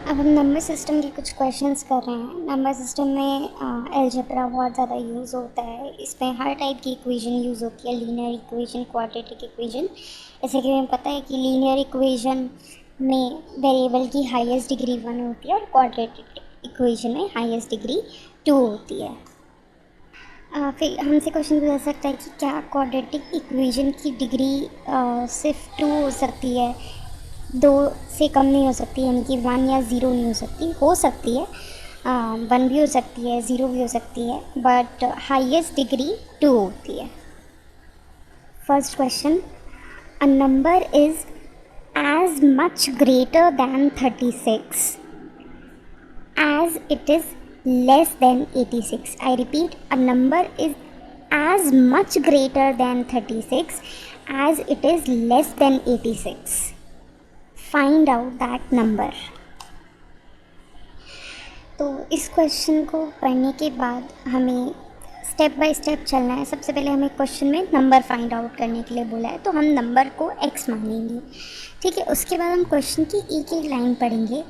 अब हम number system के कुछ क्वेश्चंस कर रहे हैं। नंबर सिस्टम में अलजेब्रा बहुत ज़्यादा यूज़ होता है। इसमें हर टाइप की इक्वेशन यूज़ होती है, लीनियर इक्वेशन, क्वाड्रेटिक इक्वेशन। जैसे कि हमें पता है कि लीनियर इक्वेशन में वेरिएबल की हाईएस्ट डिग्री 1 होती है और क्वाड्रेटिक इक्वेशन में हाईएस्ट डिग्री 2 होती है। फिर हमसे क्वेश्चन पूछा सकता है कि क्या क्वाड्रेटिक इक्वेशन की डिग्री सिर्फ 2 हो सकती है, 2 से कम नहीं हो सकती, यानी कि 1 या 0 नहीं हो सकती है 1 भी हो सकती है, 0 भी हो सकती है, बट हाईएस्ट डिग्री 2 होती है। First question, a number is as much greater than 36 as it is less than 86. I repeat, a number is as much greater than 36 as it is less than 86. Find out that number. तो इस question को पढ़ने के बाद हमें step by step चलना है। सबसे पहले हमें क्वेश्चन में नंबर फाइंड आउट करने के लिए बोला है, तो हम नंबर को x मानेंगे, ठीक है। उसके बाद हम क्वेश्चन की एक एक लाइन पढ़ेंगे।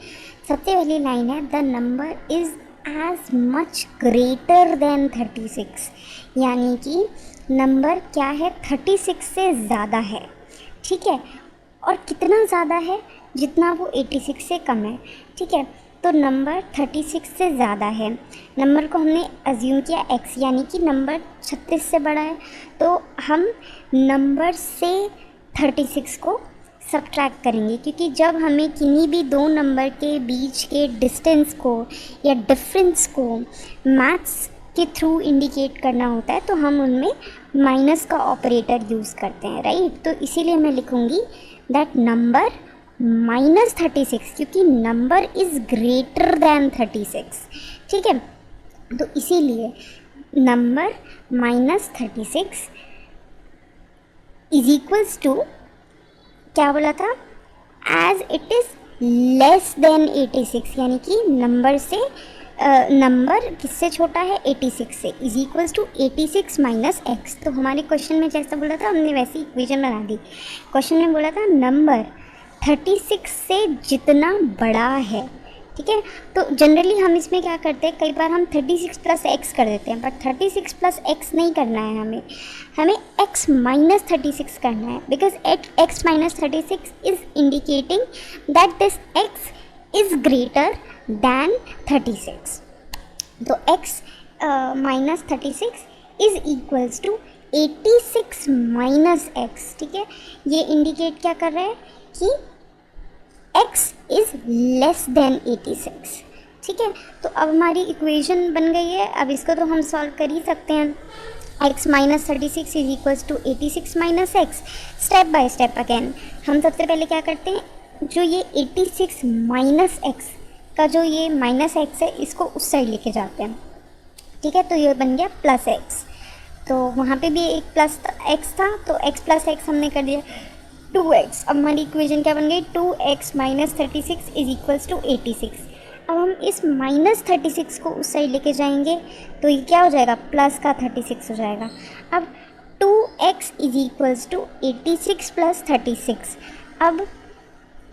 सबसे पहली लाइन है, the number is as much greater than 36, यानी कि नंबर क्या है, 36 से ज़्यादा है, ठीक है। और कितना ज़्यादा है, जितना वो 86 से कम है, ठीक है। तो नंबर 36 से ज़्यादा है। नंबर को हमने अज्यूम किया x, यानी कि नंबर 36 से बड़ा है, तो हम नंबर से 36 को सब्ट्रैक्ट करेंगे, क्योंकि जब हमें किन्हीं भी दो नंबर के बीच के डिस्टेंस को या डिफरेंस को मैथ्स के थ्रू इंडिकेट करना होता है तो हम उनमें माइनस का ऑपरेटर यूज़ करते हैं, राइट। तो इसीलिए मैं लिखूँगी दैट नंबर -36, क्योंकि नंबर इज़ ग्रेटर दैन 36, ठीक है। तो इसीलिए नंबर -36 इज इक्वल्स टू, क्या बोला था, as it is less than 86, यानी कि नंबर से नंबर किससे छोटा है, 86 से, is equals to 86 minus x. तो हमारे क्वेश्चन में जैसा बोला था हमने वैसी इक्वेशन बना दी। क्वेश्चन में बोला था नंबर 36 से जितना बड़ा है, ठीक है। तो जनरली हम इसमें क्या करते हैं, कई बार हम 36 प्लस एक्स कर देते हैं, बट 36 प्लस एक्स नहीं करना है, हमें x माइनस 36 करना है, because x minus 36 is indicating that this x is greater than 36। तो x minus 36 is equals to 86 minus x, ठीक है। ये इंडिकेट क्या कर रहा है कि x इज़ लेस देन 86, ठीक है। तो अब हमारी इक्वेशन बन गई है। अब इसको तो हम सॉल्व कर ही सकते हैं। x minus 36 is equals to 86 minus x. Step by step again हम सबसे पहले क्या करते हैं, जो ये 86 माइनस एक्स का जो ये माइनस एक्स है इसको उस साइड लेके जाते हैं, ठीक है। तो ये बन गया प्लस एक्स, तो वहाँ पे भी एक प्लस एक्स था, तो x प्लस एक्स हमने कर दिया 2x। अब हमारी इक्वेशन क्या बन गई, 2x minus 36 is equals to 86। अब हम इस माइनस 36 को उस साइड लेके जाएंगे तो ये क्या हो जाएगा, प्लस का 36 हो जाएगा। अब 2x is equals to 86 plus 36। अब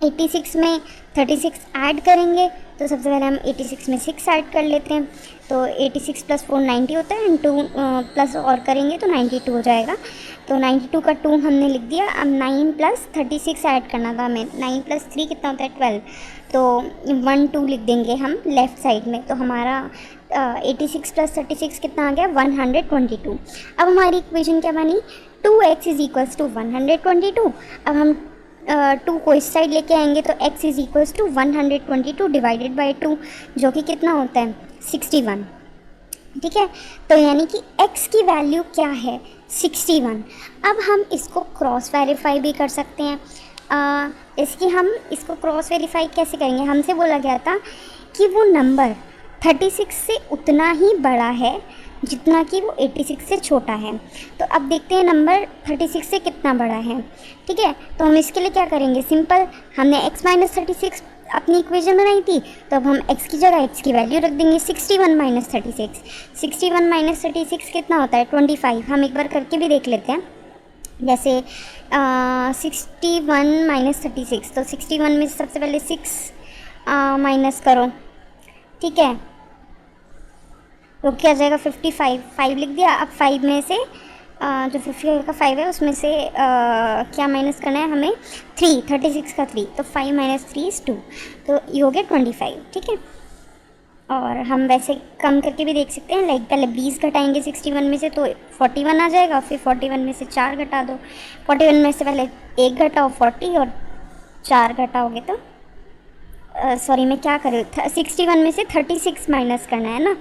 86 में 36 ऐड करेंगे, तो सबसे पहले हम 86 में 6 ऐड कर लेते हैं, तो 86 प्लस 4 90 होता है, एंड 2 प्लस और करेंगे तो 92 हो जाएगा। तो 92 का 2 हमने लिख दिया। अब 9 प्लस 36 ऐड करना था हमें, 9 प्लस 3 कितना होता है 12, तो 1 2 लिख देंगे हम लेफ़्ट साइड में। तो हमारा 86 प्लस 36 कितना आ गया, 122। अब हमारी इक्वेशन क्या बनी, 2x इज इक्वल्स टू 122। अब हम 2 को इस साइड लेके आएंगे तो x is equals to 122 divided by 2, जो कि कितना होता है 61, ठीक है। तो यानी कि x की वैल्यू क्या है, 61। अब हम इसको क्रॉस वेरीफाई भी कर सकते हैं। इसकी हम इसको क्रॉस वेरीफाई कैसे करेंगे, हमसे बोला गया था कि वो नंबर 36 से उतना ही बड़ा है जितना कि वो 86 से छोटा है। तो अब देखते हैं नंबर 36 से कितना बड़ा है, ठीक है। तो हम इसके लिए क्या करेंगे, सिंपल, हमने x माइनस 36 अपनी इक्वेशन बनाई थी, तो अब हम x की जगह x की वैल्यू रख देंगे 61 माइनस 36। 61 माइनस 36 कितना होता है 25। हम एक बार करके भी देख लेते हैं, जैसे 61 माइनस 36, तो 61 में सबसे पहले 6 माइनस करो, ठीक है, तो क्या आ जाएगा 55, 5 लिख दिया। अब 5 में से जो 55 का 5 है उसमें से क्या माइनस करना है हमें, 3, 36 का 3, तो 5 माइनस 3 इज़ 2, तो ये हो गया 25, ठीक है। और हम वैसे कम करके भी देख सकते हैं, लाइक पहले 20 घटाएंगे 61 में से तो 41 आ जाएगा, फिर 41 में से 4 घटा दो, 41 में से पहले 1 घटाओ 40 और 4 घटाओगे तो सॉरी मैं क्या कर रही हूँ, 61 में से 36 माइनस करना है ना,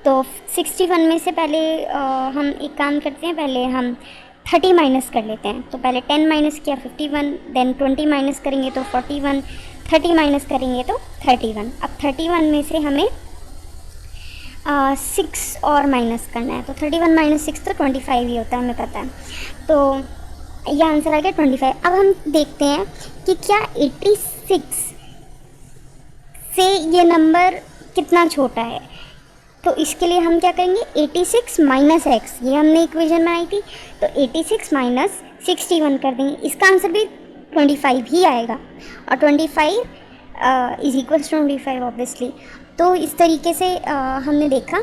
तो 61 में से पहले हम एक काम करते हैं, पहले हम 30 माइनस कर लेते हैं। तो पहले 10 माइनस किया 51, देन 20 माइनस करेंगे तो 41, 30 माइनस करेंगे तो 31। अब 31 में से हमें 6 और माइनस करना है, तो 31 माइनस 6 तो 25 ही होता है, हमें पता है। तो ये आंसर आ गया 25। अब हम देखते हैं कि क्या 86 से ये नंबर कितना छोटा है। तो इसके लिए हम क्या करेंगे, 86 माइनस एक्स, ये हमने इक्वेशन बनाई थी, तो 86 माइनस 61 कर देंगे, इसका आंसर भी 25 ही आएगा, और 25 इज इक्वल टू 25 ऑब्वियसली। तो इस तरीके से हमने देखा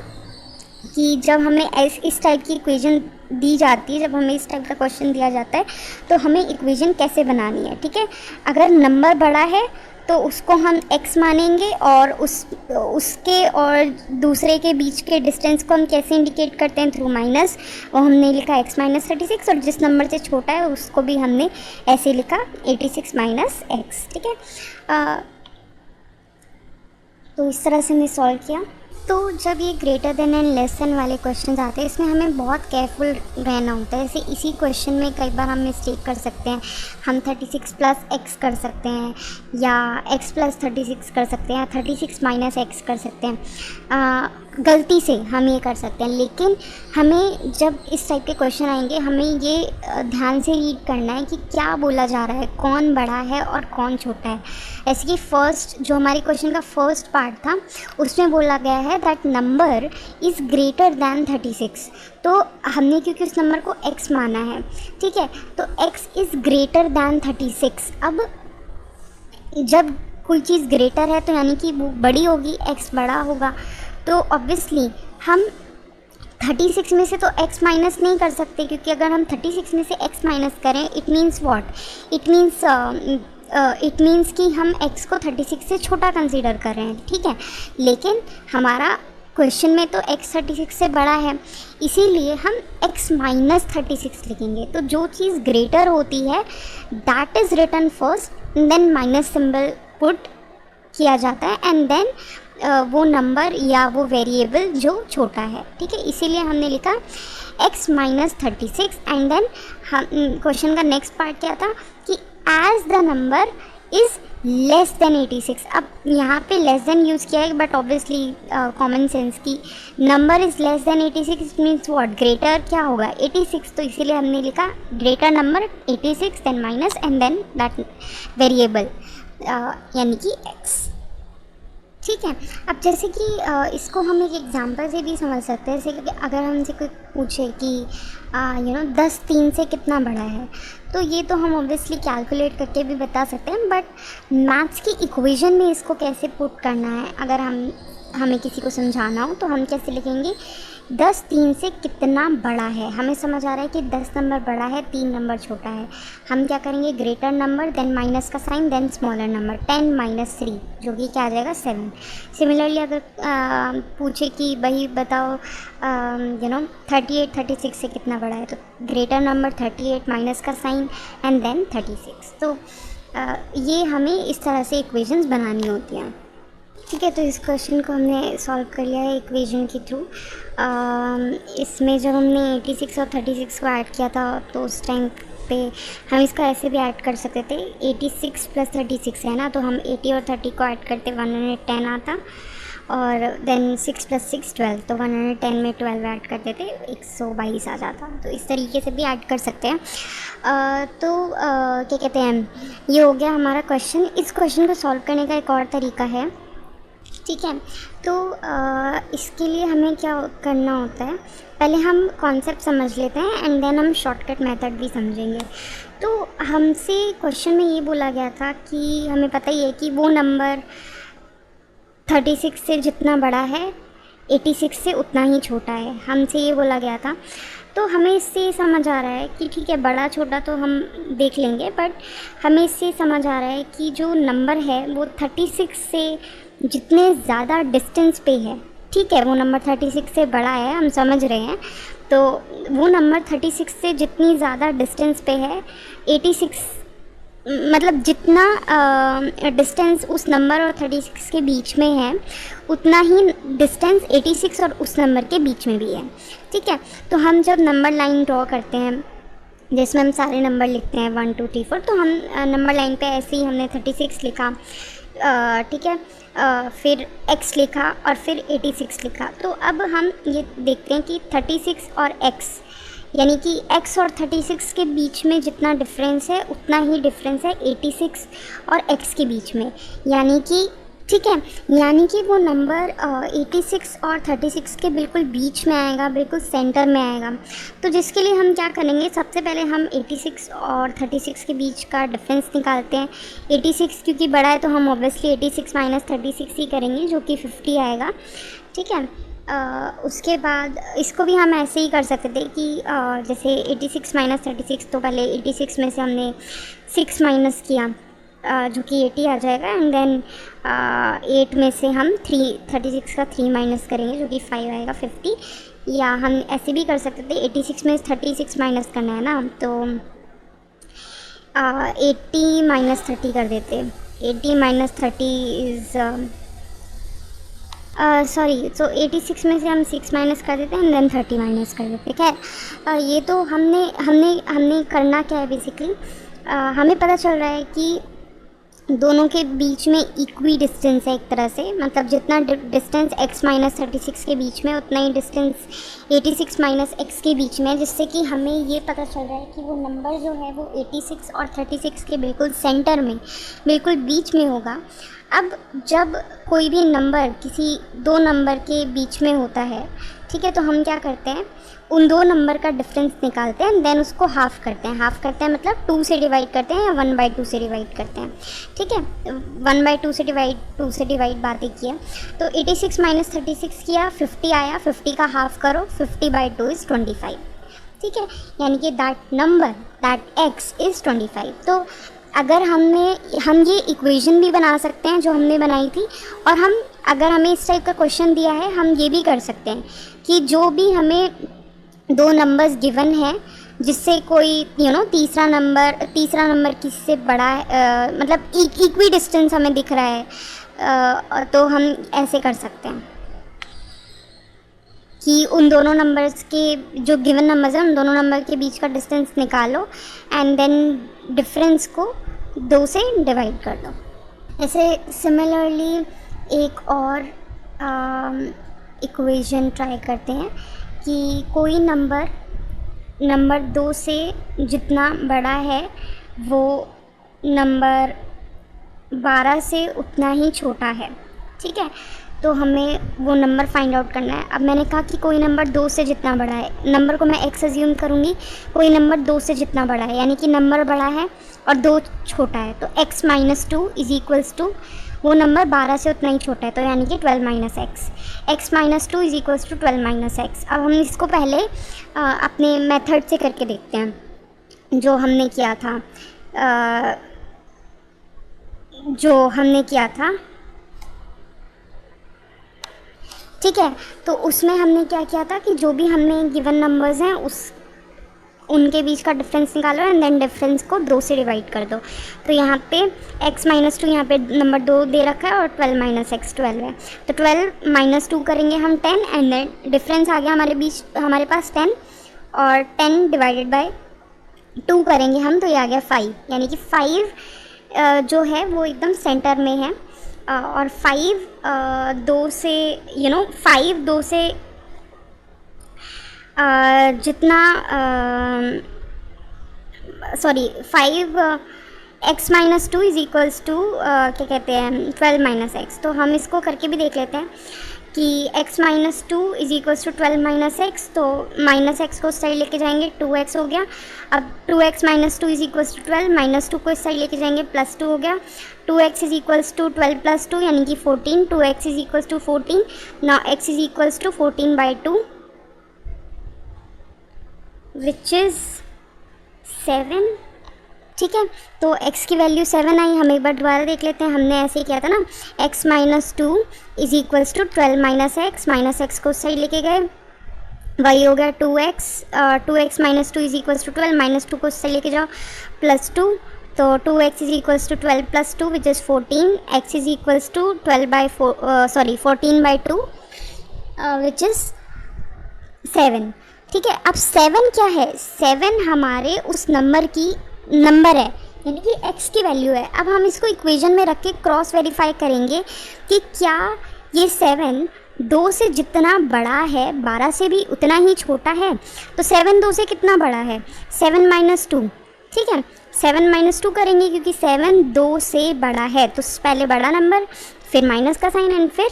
कि जब हमें इस टाइप की इक्वेशन दी जाती है, जब हमें इस टाइप का क्वेश्चन दिया जाता है तो हमें इक्वेशन कैसे बनानी है, ठीक है। अगर नंबर बड़ा है तो उसको हम x मानेंगे, और उसके और दूसरे के बीच के डिस्टेंस को हम कैसे इंडिकेट करते हैं, थ्रू माइनस, वो हमने लिखा x माइनस 36, और जिस नंबर से छोटा है उसको भी हमने ऐसे लिखा 86 माइनस एक्स, ठीक है। तो इस तरह से हमने सॉल्व किया। तो जब ये greater than and less than वाले क्वेश्चन आते हैं, इसमें हमें बहुत केयरफुल रहना होता है। जैसे इसी क्वेश्चन में कई बार हम मिस्टेक कर सकते हैं, हम 36 प्लस एक्स कर सकते हैं, या x प्लस 36 कर सकते हैं, या 36 माइनस एक्स कर सकते हैं, गलती से हम ये कर सकते हैं। लेकिन हमें जब इस टाइप के क्वेश्चन आएंगे, हमें ये ध्यान से रीड करना है कि क्या बोला जा रहा है, कौन बड़ा है और कौन छोटा है। ऐसे कि फर्स्ट जो हमारे क्वेश्चन का फर्स्ट पार्ट था उसमें बोला गया है that number is greater than 36, तो हमने क्योंकि उस नंबर को x माना है, ठीक है, तो x इज़ ग्रेटर दैन 36। अब जब कोई चीज़ ग्रेटर है तो यानी कि वो बड़ी होगी, x बड़ा होगा, तो ऑब्वियसली हम 36 में से तो x माइनस नहीं कर सकते, क्योंकि अगर हम 36 में से x माइनस करें it means what, it means कि हम x को 36 से छोटा कंसीडर कर रहे हैं, ठीक है। लेकिन हमारा क्वेश्चन में तो x 36 से बड़ा है, इसीलिए हम x माइनस 36 लिखेंगे। तो जो चीज़ ग्रेटर होती है that is written first, then minus symbol put किया जाता है, एंड देन वो नंबर या वो वेरिएबल जो छोटा है, ठीक है। इसीलिए हमने लिखा x माइनस 36, एंड देन हम क्वेश्चन का नेक्स्ट पार्ट क्या था कि as the number is less than 86। अब यहाँ पे लेस देन यूज़ किया है, बट ऑब्वियसली कॉमन सेंस की number is less than 86 means what, greater क्या होगा 86, तो इसीलिए हमने लिखा greater number 86 then minus and then that variable यानी कि x, ठीक है। अब जैसे कि इसको हम एक एग्जांपल से भी समझ सकते हैं। जैसे कि अगर हमसे कोई पूछे कि 10 3 से कितना बड़ा है, तो ये तो हम ऑब्वियसली कैलकुलेट करके भी बता सकते हैं, बट मैथ्स की इक्वेशन में इसको कैसे पुट करना है, अगर हमें किसी को समझाना हो तो हम कैसे लिखेंगे, 10 3 से कितना बड़ा है। हमें समझ आ रहा है कि 10 नंबर बड़ा है, 3 नंबर छोटा है, हम क्या करेंगे, ग्रेटर नंबर देन माइनस का sign then smaller number, 10 minus 3 जो कि क्या आ जाएगा 7। सिमिलरली अगर पूछे कि भाई बताओ 38 36 से कितना बड़ा है, तो ग्रेटर नंबर 38 माइनस का साइन एंड देन 36। तो ये हमें इस तरह से इक्वेशंस बनानी होती हैं, ठीक है। तो इस क्वेश्चन को हमने सॉल्व कर लिया है इक्वेशन के थ्रू। इसमें जब हमने 86 और 36 को ऐड किया था तो उस टाइम पे हम इसका ऐसे भी ऐड कर सकते थे, 86 प्लस 36 है ना, तो हम 80 और 30 को ऐड करते 110 आता, और देन 6 प्लस 6 12, तो 110 में 12 ऐड करते थे 122 आ जाता। तो इस तरीके से भी ऐड कर सकते हैं। क्या कहते हैं, ये हो गया हमारा क्वेश्चन। इस क्वेश्चन को सॉल्व करने का एक और तरीका है, ठीक है। तो इसके लिए हमें क्या करना होता है, पहले हम कॉन्सेप्ट समझ लेते हैं एंड देन हम शॉर्टकट मेथड भी समझेंगे। तो हमसे क्वेश्चन में ये बोला गया था कि हमें पता ही है कि वो नंबर 36 से जितना बड़ा है 86 से उतना ही छोटा है, हमसे ये बोला गया था। तो हमें इससे ये समझ आ रहा है कि ठीक है, बड़ा छोटा तो हम देख लेंगे, बट हमें इससे समझ आ रहा है कि जो नंबर है वो 36 से जितने ज़्यादा डिस्टेंस पे है, ठीक है, वो नंबर 36 से बड़ा है, हम समझ रहे हैं। तो वो नंबर 36 से जितनी ज़्यादा डिस्टेंस पे है, 86 मतलब जितना डिस्टेंस उस नंबर और 36 के बीच में है, उतना ही डिस्टेंस 86 और उस नंबर के बीच में भी है, ठीक है। तो हम जब नंबर लाइन ड्रॉ करते हैं जिसमें हम सारे नंबर लिखते हैं 1 2 3 4, तो हम नंबर लाइन पे ऐसे ही हमने 36 लिखा, ठीक है, फिर x लिखा और फिर 86 लिखा। तो अब हम ये देखते हैं कि 36 और x, यानी कि x और 36 के बीच में जितना डिफरेंस है उतना ही डिफरेंस है 86 और x के बीच में, यानी कि ठीक है, यानी कि वो नंबर 86 और 36 के बिल्कुल बीच में आएगा, बिल्कुल सेंटर में आएगा। तो जिसके लिए हम क्या करेंगे, सबसे पहले हम 86 और 36 के बीच का डिफरेंस निकालते हैं। 86 क्योंकि बड़ा है तो हम ऑब्वियसली 86 माइनस 36 ही करेंगे, जो कि 50 आएगा, ठीक है। उसके बाद इसको भी हम ऐसे ही कर सकते थे कि जैसे 86 माइनस 36, तो पहले 86 में से हमने 6 माइनस किया, जो कि 80 आ जाएगा, एंड देन 8 में से हम 36 का 3 माइनस करेंगे, जो कि 5 आएगा, 50। या हम ऐसे भी कर सकते थे, 86 में 36 माइनस करना है ना, तो 80 माइनस 30 कर देते। 80 माइनस 30 इज़ सॉरी, तो 86 में से हम 6 माइनस कर देते हैं एंड देन 30 माइनस कर देते हैं। खैर, ये तो हमने करना क्या है बेसिकली, हमें पता चल रहा है कि दोनों के बीच में इक्वी डिस्टेंस है एक तरह से, मतलब जितना डिस्टेंस x माइनस 36 के बीच में उतना ही डिस्टेंस 86 माइनस x के बीच में है, जिससे कि हमें ये पता चल रहा है कि वो नंबर जो है वो 86 और 36 के बिल्कुल सेंटर में, बिल्कुल बीच में होगा। अब जब कोई भी नंबर किसी दो नंबर के बीच में होता है, ठीक है, तो हम क्या करते हैं, उन दो नंबर का डिफरेंस निकालते हैं, देन उसको हाफ़ करते हैं। हाफ़ करते हैं मतलब 2 से डिवाइड करते हैं या 1/2 से डिवाइड करते हैं, ठीक है। 1/2 से डिवाइड बातें किया, तो 86 माइनस 36 किया, 50 आया, 50 का हाफ़ करो, 50/2 इज़ 25, ठीक है, यानी कि that number, that x is 25। तो अगर हम ये इक्वेशन भी बना सकते हैं जो हमने बनाई थी, और हम अगर हमें इस टाइप का क्वेश्चन दिया है, हम ये भी कर सकते हैं कि जो भी हमें दो नंबर्स गिवन है जिससे कोई तीसरा नंबर किससे बड़ा है, मतलब इक्वी डिस्टेंस हमें दिख रहा है, तो हम ऐसे कर सकते हैं कि उन दोनों नंबर्स के जो गिवन नंबर्स हैं उन दोनों नंबर के बीच का डिस्टेंस निकालो एंड देन डिफरेंस को 2 से डिवाइड कर दो। ऐसे सिमिलरली एक और इक्वेशन ट्राई करते हैं कि कोई नंबर 2 से जितना बड़ा है वो नंबर 12 से उतना ही छोटा है, ठीक है। तो हमें वो नंबर फाइंड आउट करना है। अब मैंने कहा कि कोई नंबर 2 से जितना बड़ा है, नंबर को मैं x अज्यूम करूँगी, कोई नंबर 2 से जितना बड़ा है, यानी कि नंबर बड़ा है और 2 छोटा है, तो x minus 2 is equals to वो नंबर 12 से उतना ही छोटा है, तो यानी कि 12 minus x, x minus 2 is equals to 12 minus x. अब हम इसको पहले अपने मेथड से करके देखते हैं जो हमने किया था, ठीक है। तो उसमें हमने क्या किया था कि जो भी हमने गिवन नंबर्स हैं उनके बीच का डिफरेंस निकालो एंड देन डिफरेंस को 2 से डिवाइड कर दो। तो यहाँ पे x माइनस 2, यहाँ पे नंबर 2 दे रखा है और 12 माइनस एक्स 12 है, तो 12 माइनस 2 करेंगे हम 10 एंड देन डिफरेंस आ गया हमारे पास 10, और 10 डिवाइडेड बाय 2 करेंगे हम, तो ये आ गया 5, यानी कि 5 जो है वो एकदम सेंटर में है, और 5 2 से 5 2 से जितना 5 x minus 2 is equals to क्या कहते हैं 12 माइनस एक्स। तो हम इसको करके भी देख लेते हैं कि x minus two is equals to 12 minus x, तो माइनस एक्स को उस साइड लेके जाएंगे 2x हो गया। अब 2x minus two is equals to 12, minus two को इस साइड लेके जाएंगे +2 हो गया। 2x is equals to 12 plus 2 यानी कि 14, 2x is equals to 14, now x is equals to 14/2 which is 7। ठीक है, तो x की वैल्यू 7 आई। हम एक बार दोबारा देख लेते हैं, हमने ऐसे ही किया था ना, x minus two is equals to 12 minus x को उस साइड लेके गए, वही हो गया 2x minus two is equals to 12, minus two को उस साइड लेके जाओ +2, तो 2x is equals to 12 plus 2 which is 14, x is equals to 14/2 which is 7। ठीक है, अब 7 क्या है, 7 हमारे उस नंबर है यानी कि x की वैल्यू है। अब हम इसको इक्वेशन में रख के क्रॉस वेरीफाई करेंगे कि क्या ये 7 2 से जितना बड़ा है 12 से भी उतना ही छोटा है। तो 7 2 से कितना बड़ा है, 7 माइनस 2। ठीक है, 7 माइनस 2 करेंगे क्योंकि 7 2 से बड़ा है, तो पहले बड़ा नंबर फिर माइनस का साइन एंड फिर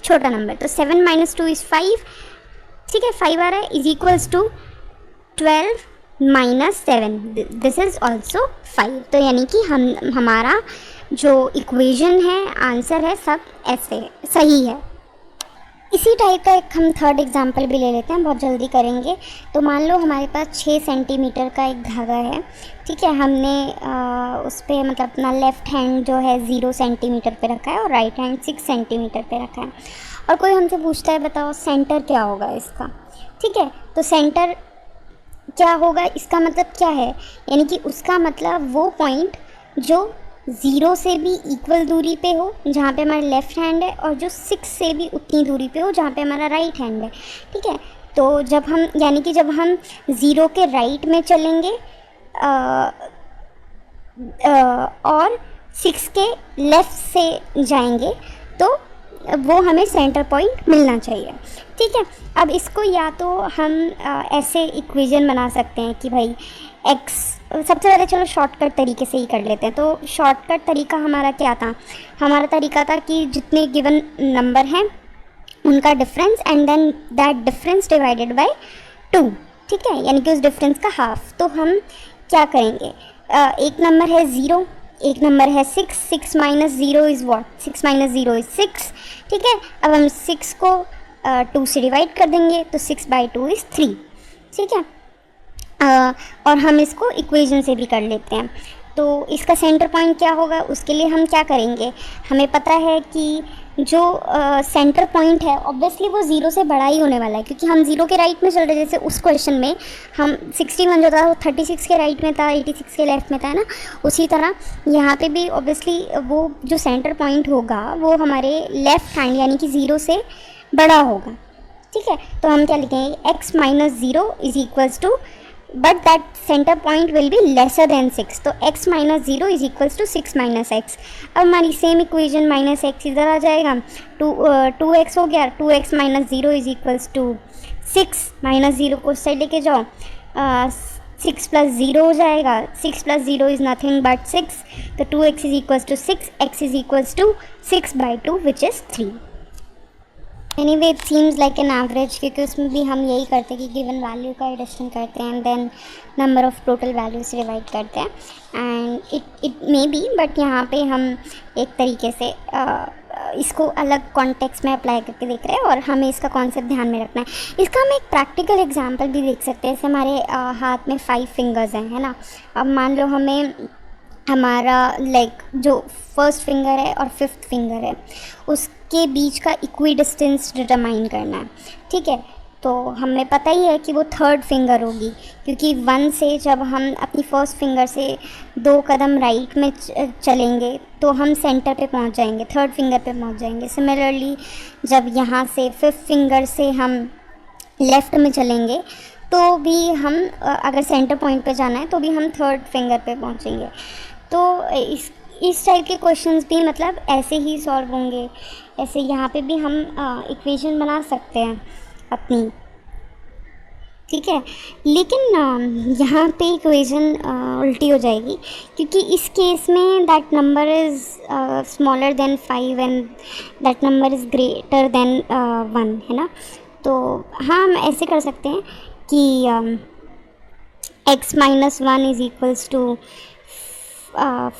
छोटा नंबर, तो 7 माइनस 2 इज़ 5। ठीक है, 5 आ रहा है is equals to 12 minus 7, this is also 5। तो यानी कि हमारा जो इक्वेशन है, आंसर है, सब ऐसे सही है। इसी टाइप का एक हम थर्ड एग्जांपल भी ले लेते हैं, बहुत जल्दी करेंगे। तो मान लो हमारे पास 6 सेंटीमीटर का एक धागा है। ठीक है, हमने उस पर मतलब अपना लेफ़्ट हैंड जो है 0 सेंटीमीटर पे रखा है और राइट हैंड 6 सेंटीमीटर पे रखा है, और कोई हमसे पूछता है बताओ सेंटर क्या होगा इसका। ठीक है, तो सेंटर क्या होगा, इसका मतलब क्या है, यानी कि उसका मतलब वो पॉइंट जो 0 से भी इक्वल दूरी पे हो जहाँ पे हमारा लेफ़्ट हैंड है, और जो 6 से भी उतनी दूरी पे हो जहाँ पे हमारा राइट हैंड है। ठीक है, तो जब हम यानी कि जब हम 0 के राइट में चलेंगे और 6 के लेफ़्ट से जाएंगे तो वो हमें सेंटर पॉइंट मिलना चाहिए। ठीक है, अब इसको या तो हम ऐसे इक्वेशन बना सकते हैं कि भाई x, सबसे पहले चलो शॉर्टकट तरीके से ही कर लेते हैं। तो शॉर्टकट तरीका हमारा क्या था, हमारा तरीका था कि जितने गिवन नंबर हैं उनका difference and then that difference divided by 2। ठीक है, यानी कि उस डिफरेंस का हाफ। तो हम क्या करेंगे, एक नंबर है 0, एक नंबर है 6, 6 minus 0 is what, 6 minus 0 is 6। ठीक है, अब हम 6 को 2 से डिवाइड कर देंगे तो 6/2 इज़ 3। ठीक है, और हम इसको इक्वेशन से भी कर लेते हैं। तो इसका सेंटर पॉइंट क्या होगा, उसके लिए हम क्या करेंगे, हमें पता है कि जो सेंटर पॉइंट है ऑब्वियसली वो 0 से बड़ा ही होने वाला है, क्योंकि हम 0 के राइट में चल रहे हैं। जैसे उस क्वेश्चन में हम 61 जो था वो 36 के राइट में था, 86 के लेफ्ट में था, है ना। उसी तरह यहाँ पे भी ऑब्वियसली वो जो सेंटर पॉइंट होगा वो हमारे लेफ़्ट हैंड यानी कि 0 से बड़ा होगा। ठीक है, तो हम क्या लिखेंगे, x minus 0 is equals to, but that centre point will be lesser than 6, तो x minus 0 is equals to 6 minus x. अब हमारी सेम इक्वेशन माइनस एक्स इधर आ जाएगा, 2x हो गया, 2x minus 0 is equals to 6 minus 0 को उस side लेके जाओ, 6 प्लस 0 हो जाएगा, 6 प्लस 0 इज़ नथिंग बट 6, तो 2x is equals to 6, x is equals to 6/2 which is 3। Anyway it seems like an average, क्योंकि उसमें भी हम यही करते हैं कि गिवन वैल्यू का एडिशन करते हैं and then number of total value से डिवाइड करते हैं, and it may be, but यहाँ पे हम एक तरीके से इसको अलग कॉन्टेक्स्ट में अप्लाई करके देख रहे हैं और हमें इसका कॉन्सेप्ट ध्यान में रखना है। इसका हम एक प्रैक्टिकल एग्जांपल भी देख सकते हैं। जैसे हमारे हाथ में 5 फिंगर्स हैं, है ना। अब मान लो हमें हमारा जो फर्स्ट फिंगर है और 5th फिंगर है उसके बीच का इक्वी डिस्टेंस डिटरमाइन करना है। ठीक है, तो हमें पता ही है कि वो 3rd फिंगर होगी, क्योंकि 1 से जब हम अपनी फर्स्ट फिंगर से 2 कदम राइट में चलेंगे तो हम सेंटर पे पहुंच जाएंगे, 3rd फिंगर पे पहुंच जाएंगे। सिमिलरली जब यहाँ से 5th फिंगर से हम लेफ़्ट में चलेंगे तो भी हम अगर सेंटर पॉइंट पे जाना है तो भी हम 3rd फिंगर पे पहुंचेंगे। तो इस टाइप के क्वेश्चंस भी मतलब ऐसे ही सॉल्व होंगे। ऐसे यहाँ पे भी हम इक्वेशन बना सकते हैं अपनी। ठीक है। लेकिन यहाँ पे इक्वेशन उल्टी हो जाएगी, क्योंकि इस केस में that number is smaller than 5 and that number is greater than 1, है ना। तो हाँ, हम ऐसे कर सकते हैं कि x minus 1 is equals to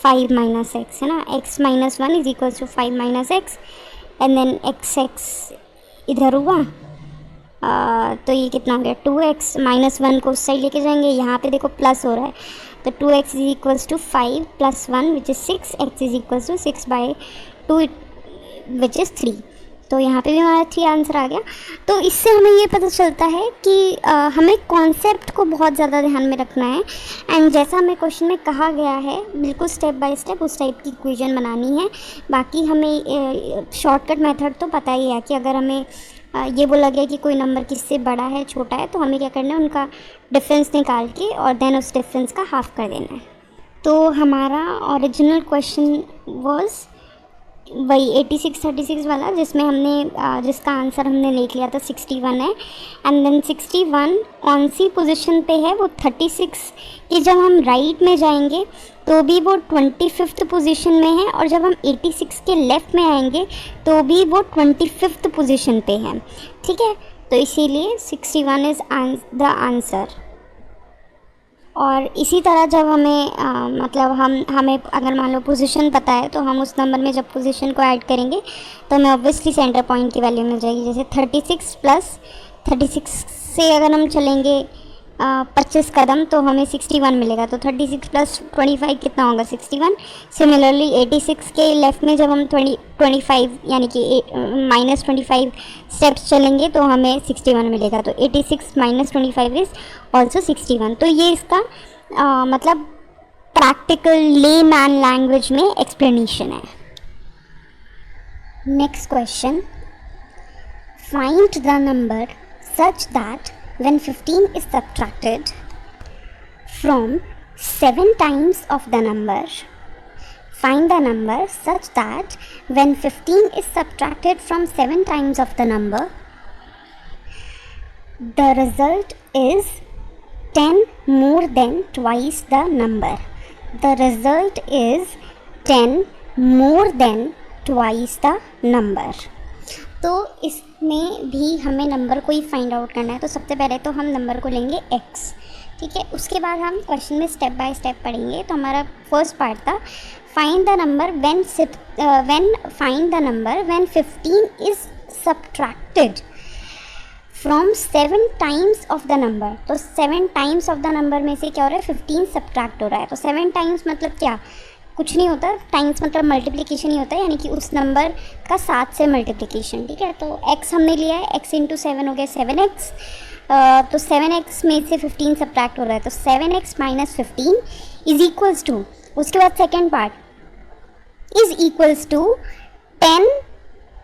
5 minus x, है ना। x minus 1 is equals to 5 minus x and then x इधर हुआ, तो ये कितना हो गया 2x, माइनस 1 को उस साइड लेके जाएंगे, यहाँ पे देखो प्लस हो रहा है, तो 2x is equals to 5 plus 1 which is 6, x is equals to 6/2 which is 3। तो यहाँ पे भी हमारा 3 आंसर आ गया। तो इससे हमें ये पता चलता है कि हमें कॉन्सेप्ट को बहुत ज़्यादा ध्यान में रखना है, एंड जैसा हमें क्वेश्चन में कहा गया है बिल्कुल स्टेप बाय स्टेप उस टाइप की इक्वेशन बनानी है। बाकी हमें शॉर्टकट मेथड तो पता ही है कि अगर हमें ये बोला गया कि कोई नंबर किससे बड़ा है छोटा है, तो हमें क्या करना है, उनका डिफरेंस निकाल के और देन उस डिफरेंस का हाफ कर देना है। तो हमारा ओरिजिनल क्वेश्चन वाज वही 86-36 वाला, जिसमें हमने जिसका आंसर हमने लिख लिया था 61 है, एंड देन 61 कौन सी पोजीशन पे है, वो 36 कि जब हम राइट में जाएंगे तो भी वो 25th पोजीशन में है, और जब हम 86 के लेफ़्ट में आएंगे तो भी वो 25th पोजीशन पे है, ठीक है। तो इसीलिए 61 इज़ द आंसर। और इसी तरह जब हमें मतलब हमें अगर मान लो पोजीशन पता है, तो हम उस नंबर में जब पोजीशन को ऐड करेंगे तो हमें ऑब्वियसली सेंटर पॉइंट की वैल्यू मिल जाएगी। जैसे 36 प्लस 36 से अगर हम चलेंगे 25 कदम तो हमें 61 मिलेगा, तो 36 प्लस 25 कितना होगा 61। सिमिलरली 86 के लेफ़्ट में जब हम 25 यानी कि माइनस 25 स्टेप्स चलेंगे तो हमें 61 मिलेगा, तो 86 माइनस 25 इज़ ऑल्सो 61। तो ये इसका मतलब प्रैक्टिकल लेमैन लैंग्वेज में एक्सप्लेनेशन है। Next question, find the number such that when 15 is subtracted from 7 times of the number, find the number such that when 15 is subtracted from 7 times of the number, the result is 10 more than twice the number. The result is 10 more than twice the number. तो इसमें भी हमें number को ही find out करना है। तो सबसे पहले तो हम नंबर को लेंगे x, ठीक है। उसके बाद हम क्वेश्चन में स्टेप बाय स्टेप पढ़ेंगे। तो हमारा फर्स्ट पार्ट था find the number when 15 is subtracted from 7 times of the number. तो 7 टाइम्स ऑफ द नंबर में से क्या हो रहा है, 15 सब्ट्रैक्ट हो रहा है। तो 7 टाइम्स मतलब क्या, कुछ नहीं होता, टाइम्स मतलब मल्टीप्लिकेशन ही होता है, यानी कि उस नंबर का 7 से मल्टीप्लिकेशन, ठीक है। तो x हमने लिया है, x इंटू 7 हो गया 7x, तो 7x में से 15 सब्ट्रैक्ट हो रहा है, तो 7x minus 15 is equals to, उसके बाद second part is equals to 10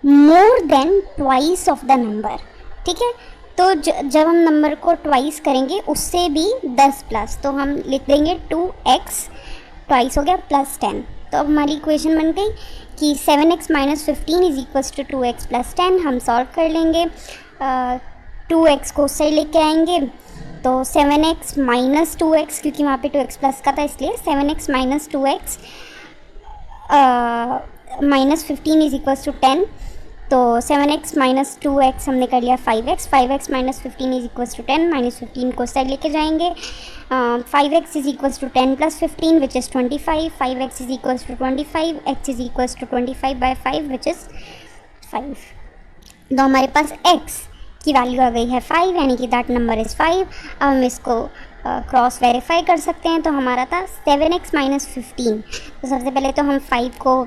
more than twice of the number, ठीक है। तो जब हम नंबर को ट्वाइस करेंगे उससे भी 10 प्लस, तो हम लिख देंगे 2x ट्वाइस हो गया प्लस 10। तो अब हमारी इक्वेशन बन गई कि 7x minus 15 is equals to 2x plus 10। हम सॉल्व कर लेंगे, 2x को सही लेके आएंगे, तो 7x माइनस 2x, क्योंकि वहाँ पे 2x प्लस का था इसलिए 7x minus 2x minus 15 is equals to 10। तो 7x माइनस 2x हमने कर लिया 5x, 5x minus 15 is equals to 10, minus 15 को साइड लेके जाएंगे, 5x is equals to 10 plus 15 which is 25, 5x is equals to 25, x is equals to 25/5 which is 5। तो हमारे पास x की वैल्यू आ गई है 5, यानी कि दैट नंबर इज़ 5। अब हम इसको क्रॉस वेरीफाई कर सकते हैं। तो हमारा था 7x माइनस 15, तो सबसे पहले तो हम 5 को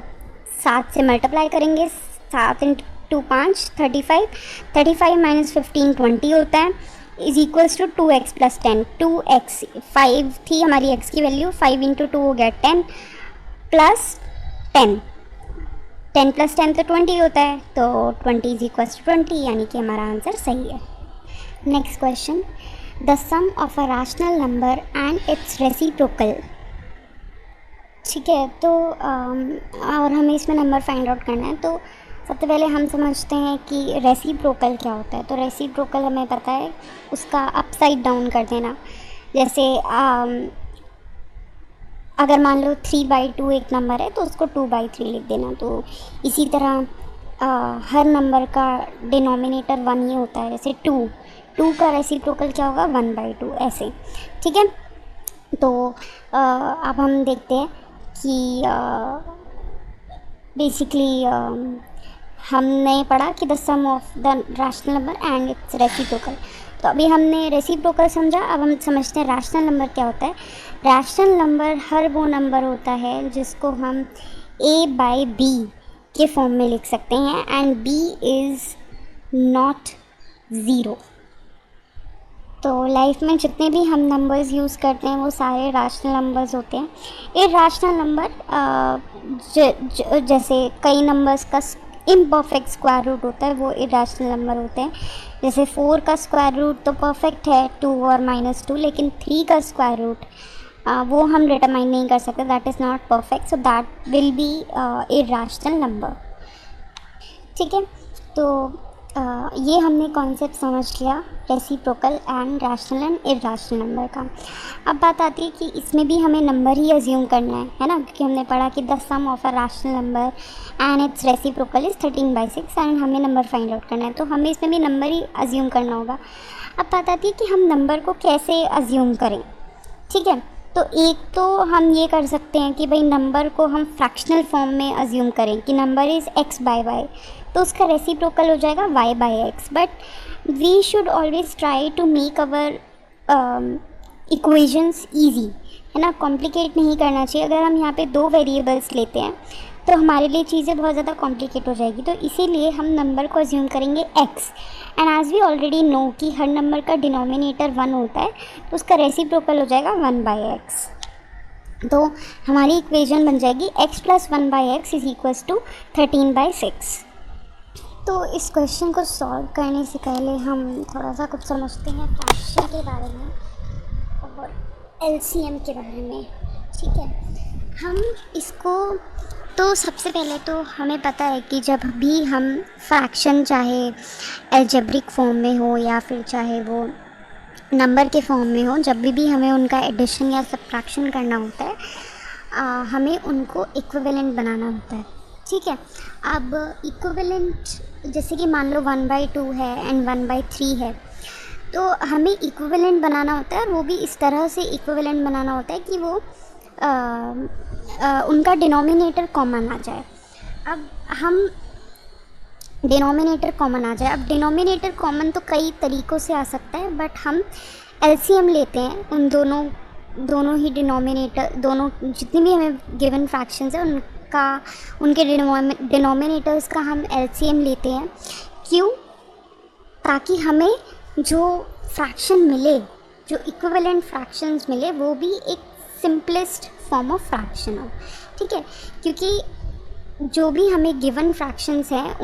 7 से मल्टीप्लाई करेंगे, 7 इंटू 5 35, 35 माइनस 15 20 होता है, is equals to 2x plus 10। 2x 5 थी हमारी x की वैल्यू, 5 इंटू 2 हो गया 10 प्लस 10, 10 प्लस 10 तो 20 होता है, तो 20 इज इक्वल्स टू 20, यानी कि हमारा आंसर सही है। Next question, the sum of a rational number and its reciprocal, ठीक है। तो और हमें इसमें नंबर फाइंड आउट करना है। तो सबसे पहले हम समझते हैं कि रेसिप्रोकल क्या होता है। तो रेसिप्रोकल हमें पता है उसका अपसाइड डाउन कर देना। जैसे अगर मान लो 3/2 एक नंबर है तो उसको 2/3 लिख देना। तो इसी तरह हर नंबर का डिनोमिनेटर 1 ही होता है। जैसे 2 का रेसिप्रोकल क्या होगा, 1/2 ऐसे। ठीक है, तो अब हम देखते हैं कि बेसिकली हमने पढ़ा कि the sum of the rational number and its reciprocal. तो अभी हमने रेसिप्रोकल समझा, अब हम समझते हैं रैशनल नंबर क्या होता है। रैशनल नंबर हर वो नंबर होता है जिसको हम a/b के फॉर्म में लिख सकते हैं and b is not zero. तो लाइफ में जितने भी हम नंबर्स यूज़ करते हैं वो सारे रैशनल नंबर्स होते हैं। इरैशनल नंबर जैसे कई नंबर्स का इम्परफेक्ट स्क्वायर रूट होता है, वो इरैशनल नंबर होते हैं। जैसे 4 का स्क्वायर रूट तो परफेक्ट है 2 और -2, लेकिन 3 का स्क्वायर रूट वो हम डिटरमाइन नहीं कर सकते, that is not perfect, so that will B irrational number. ठीक है, तो ये हमने कॉन्सेप्ट समझ लिया reciprocal and rational and irrational number का। अब बात आती है कि इसमें भी हमें नंबर ही अज्यूम करना है ना, क्योंकि हमने पढ़ा कि the sum of a rational number and its reciprocal is 13/6 and हमें नंबर फाइंड आउट करना है, तो हमें इसमें भी नंबर ही अज्यूम करना होगा। अब बात आती है कि हम नंबर को कैसे अज्यूम करें। ठीक है, तो एक तो हम ये कर सकते हैं कि भाई नंबर को हम फ्रैक्शनल फॉर्म में अज्यूम करें कि नंबर इज़ x/y, तो उसका रेसिप्रोकल हो जाएगा y/x। But we should always try to make our equations easy, है ना, कॉम्प्लिकेट नहीं करना चाहिए। अगर हम यहाँ पे 2 वेरिएबल्स लेते हैं तो हमारे लिए चीज़ें बहुत ज़्यादा कॉम्प्लिकेट हो जाएगी, तो इसीलिए हम नंबर को अज्यूम करेंगे x। And as we already know कि हर नंबर का डिनोमिनेटर 1 होता है, तो उसका रेसिप्रोकल हो जाएगा 1/x। तो हमारी इक्वेशन बन जाएगी x + 1/x = 13/6। तो इस क्वेश्चन को सॉल्व करने से पहले हम थोड़ा सा कुछ समझते हैं फ्रैक्शन के बारे में और एलसीएम के बारे में। ठीक है, हम इसको तो सबसे पहले तो हमें पता है कि जब भी हम फ्रैक्शन चाहे एल्जेब्रिक फॉर्म में हो या फिर चाहे वो नंबर के फॉर्म में हो, जब भी हमें उनका एडिशन या सब्ट्रैक्शन करना होता है हमें उनको इक्विवेलेंट बनाना होता है। ठीक है, अब इक्विवेलेंट जैसे कि मान लो 1/2 है एंड 1/3 है, तो हमें इक्विवेलेंट बनाना होता है और वो भी इस तरह से इक्विवेलेंट बनाना होता है कि वो उनका डिनोमिनेटर कॉमन आ जाए। अब हम डिनोमिनेटर कॉमन आ जाए, अब डिनोमिनेटर कॉमन तो कई तरीक़ों से आ सकता है, बट हम एलसीएम लेते हैं उन दोनों ही डिनोमिनेटर, दोनों जितनी भी हमें गिवन फ्रैक्शंस है उनके डिनोमिनेटर्स का हम एलसीएम लेते हैं। क्यों? ताकि हमें जो फ्रैक्शन मिले, जो इक्विवेलेंट फ्रैक्शंस मिले, वो भी एक सिंपलेस्ट फॉर्म ऑफ फ्रैक्शन हो। ठीक है, क्योंकि जो भी हमें गिवन फ्रैक्शंस हैं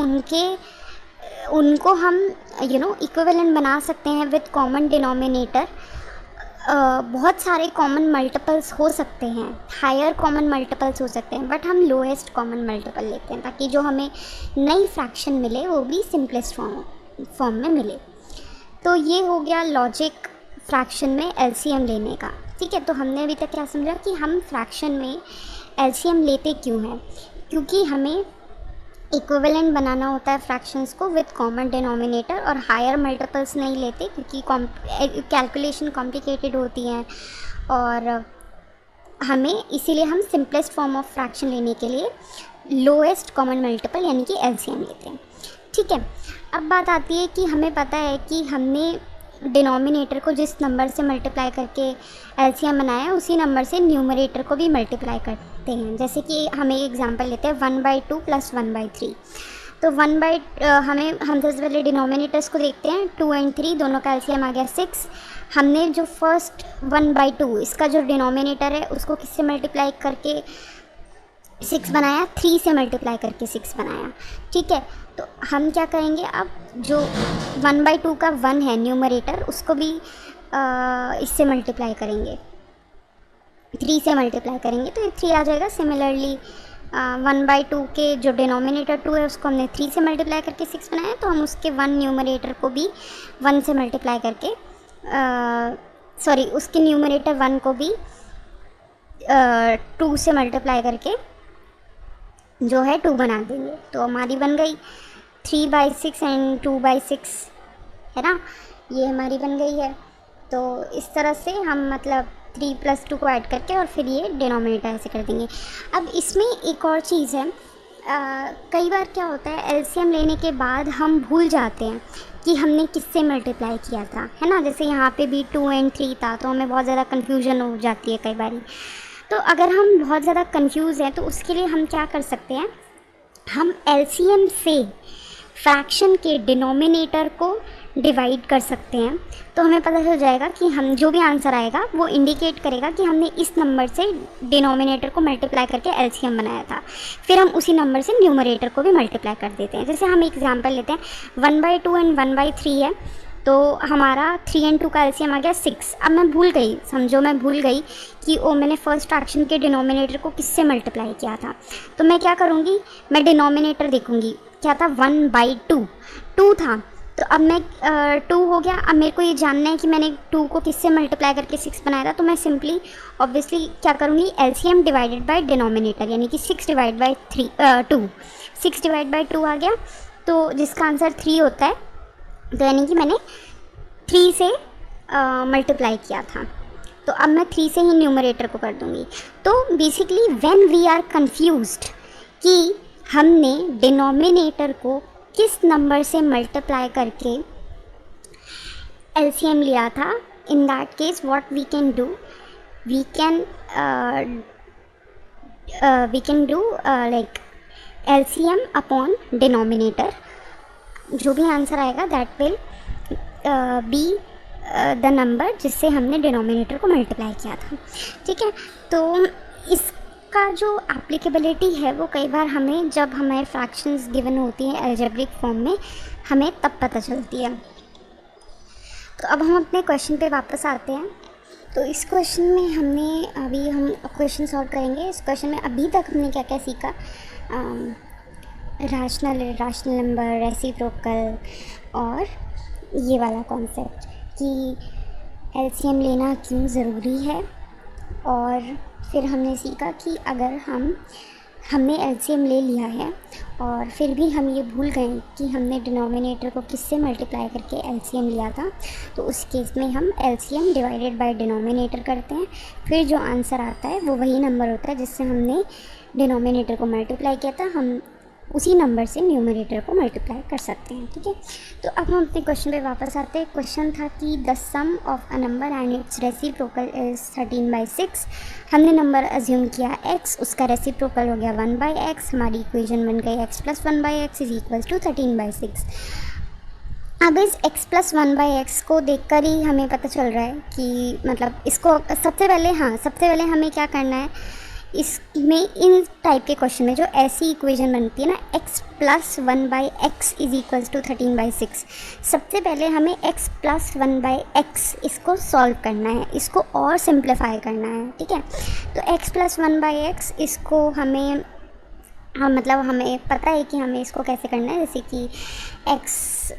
उनको हम इक्विवेलेंट बना सकते हैं विद कॉमन डिनोमिनेटर। बहुत सारे कॉमन मल्टीपल्स हो सकते हैं, हायर कॉमन मल्टीपल्स हो सकते हैं, बट हम लोएस्ट कॉमन मल्टीपल लेते हैं ताकि जो हमें नई फ्रैक्शन मिले वो भी सिंपलेस्ट फॉर्म में मिले। तो ये हो गया लॉजिक फ्रैक्शन में एलसीएम लेने का। ठीक है, तो हमने अभी तक क्या समझा कि हम फ्रैक्शन में एलसीएम लेते क्यों हैं, क्योंकि हमें इक्विवेलेंट बनाना होता है फ्रैक्शंस को विद कॉमन डिनोमिनेटर, और हायर मल्टीपल्स नहीं लेते क्योंकि कैलकुलेशन कॉम्प्लिकेटेड होती हैं, और हमें इसीलिए हम सिंपलेस्ट फॉर्म ऑफ फ्रैक्शन लेने के लिए लोएस्ट कॉमन मल्टीपल यानी कि एलसीएम लेते हैं। ठीक है, अब बात आती है कि हमें पता है कि हमने डिनोमिनेटर को जिस नंबर से मल्टीप्लाई करके एलसीएम बनाया है उसी नंबर से न्यूमरेटर को भी मल्टीप्लाई करते हैं। जैसे कि हम एक एग्जांपल लेते हैं 1/2 + 1/3। तो हम सबसे पहले डिनोमिनेटर्स को देखते हैं। 2 और 3 दोनों का एलसीएम आ गया 6। हमने जो फर्स्ट 1/2 इसका जो डिनोमिनेटर है उसको किससे मल्टीप्लाई करके 6 बनाया, 3 से मल्टीप्लाई करके 6 बनाया। ठीक है, तो हम क्या करेंगे, अब जो 1/2 का 1 है न्यूमरेटर उसको भी इससे मल्टीप्लाई करेंगे, 3 से मल्टीप्लाई करेंगे तो ये 3 आ जाएगा। सिमिलरली 1/2 के जो डिनोमिनेटर 2 है उसको हमने 3 से मल्टीप्लाई करके 6 बनाया, तो हम उसके 1 न्यूमरेटर को भी 1 से मल्टीप्लाई करके सॉरी उसके न्यूमरेटर 1 को भी 2 से मल्टीप्लाई करके जो है 2 बना देंगे। तो हमारी बन गई 3/6 एंड 2/6, है ना, ये हमारी बन गई है। तो इस तरह से हम मतलब 3 + 2 को ऐड करके और फिर ये डिनोमिनेटर ऐसे कर देंगे। अब इसमें एक और चीज़ है, कई बार क्या होता है एलसीएम लेने के बाद हम भूल जाते हैं कि हमने किससे मल्टीप्लाई किया था, है ना। जैसे यहाँ पे भी 2 और 3 था, तो हमें बहुत ज़्यादा कन्फ्यूजन हो जाती है कई बार। तो अगर हम बहुत ज़्यादा कंफ्यूज हैं तो उसके लिए हम क्या कर सकते हैं, हम एलसीएम से फ्रैक्शन के डिनोमिनेटर को डिवाइड कर सकते हैं। तो हमें पता चल जाएगा कि हम जो भी आंसर आएगा वो इंडिकेट करेगा कि हमने इस नंबर से डिनोमिनेटर को मल्टीप्लाई करके एलसीएम बनाया था। फिर हम उसी नंबर से न्यूमरेटर को भी मल्टीप्लाई कर देते हैं। जैसे हम एग्जांपल लेते हैं 1/2 एंड 1/3 है, तो हमारा 3 और 2 का एलसीएम आ गया 6। अब मैं भूल गई, समझो मैं भूल गई कि मैंने फर्स्ट फ्रैक्शन के डिनोमिनेटर को किससे मल्टीप्लाई किया था। तो मैं क्या करूँगी, मैं डिनोमिनेटर देखूँगी क्या था, 1/2 2 था। तो अब मैं 2 हो गया। अब मेरे को ये जानना है कि मैंने 2 को किससे मल्टीप्लाई करके 6 बनाया था। तो मैं सिंपली ऑब्वियसली क्या करूँगी, एलसीएम डिवाइडेड बाय डिनोमिनेटर, यानी कि 6 डिवाइड बाय 2 6 डिवाइड बाय 2 आ गया, तो जिसका आंसर 3 होता है। तो यानी कि मैंने 3 से मल्टीप्लाई किया था। तो अब मैं 3 से ही न्यूमरेटर को कर दूँगी। तो basically when we are confused कि हमने डिनोमिनेटर को किस नंबर से मल्टीप्लाई करके एलसीएम लिया था, in that case what we can do, we can do like LCM upon denominator. जो भी आंसर आएगा that will be the number जिससे हमने डिनोमिनेटर को मल्टीप्लाई किया था। ठीक है, तो इसका जो एप्लीकेबिलिटी है वो कई बार हमें जब हमें फ्रैक्शंस गिवन होती हैं अलजेब्रिक फॉर्म में, हमें तब पता चलती है। तो अब हम अपने क्वेश्चन पे वापस आते हैं। तो इस क्वेश्चन में हमने अभी हम क्वेश्चन सॉल्व करेंगे। इस क्वेश्चन में अभी तक हमने क्या क्या सीखा, रैशनल नंबर, रेसिप्रोकल और ये वाला कॉन्सेप्ट कि एलसीएम लेना क्यों ज़रूरी है। और फिर हमने सीखा कि अगर हमने एलसीएम ले लिया है और फिर भी हम ये भूल गए कि हमने डिनोमिनेटर को किससे मल्टीप्लाई करके एलसीएम लिया था, तो उस केस में हम एलसीएम डिवाइडेड बाय डिनोमिनेटर करते हैं। फिर जो आंसर आता है वो वही नंबर होता है जिससे हमने डिनोमिनेटर को मल्टीप्लाई किया था। हम उसी नंबर से न्यूमरेटर को मल्टीप्लाई कर सकते हैं। ठीक है, तो अब हम अपने क्वेश्चन पे वापस आते हैं। क्वेश्चन था कि the sum of a number and its reciprocal is 13/6। हमने नंबर अज्यूम किया x, उसका रेसिप्रोकल हो गया 1/x। हमारी इक्वेशन बन गई x + 1/x = 13/6। अब इस x + 1/x को देखकर ही हमें पता चल रहा है कि मतलब इसको सबसे पहले हमें क्या करना है, इसमें इन टाइप के क्वेश्चन में जो ऐसी इक्वेशन बनती है ना, x + 1/x = 13/6, सबसे पहले हमें x + 1/x इसको सॉल्व करना है, इसको और सिंप्लीफाई करना है। ठीक है, तो x + 1/x इसको हमें मतलब हमें पता है कि हमें इसको कैसे करना है। जैसे कि x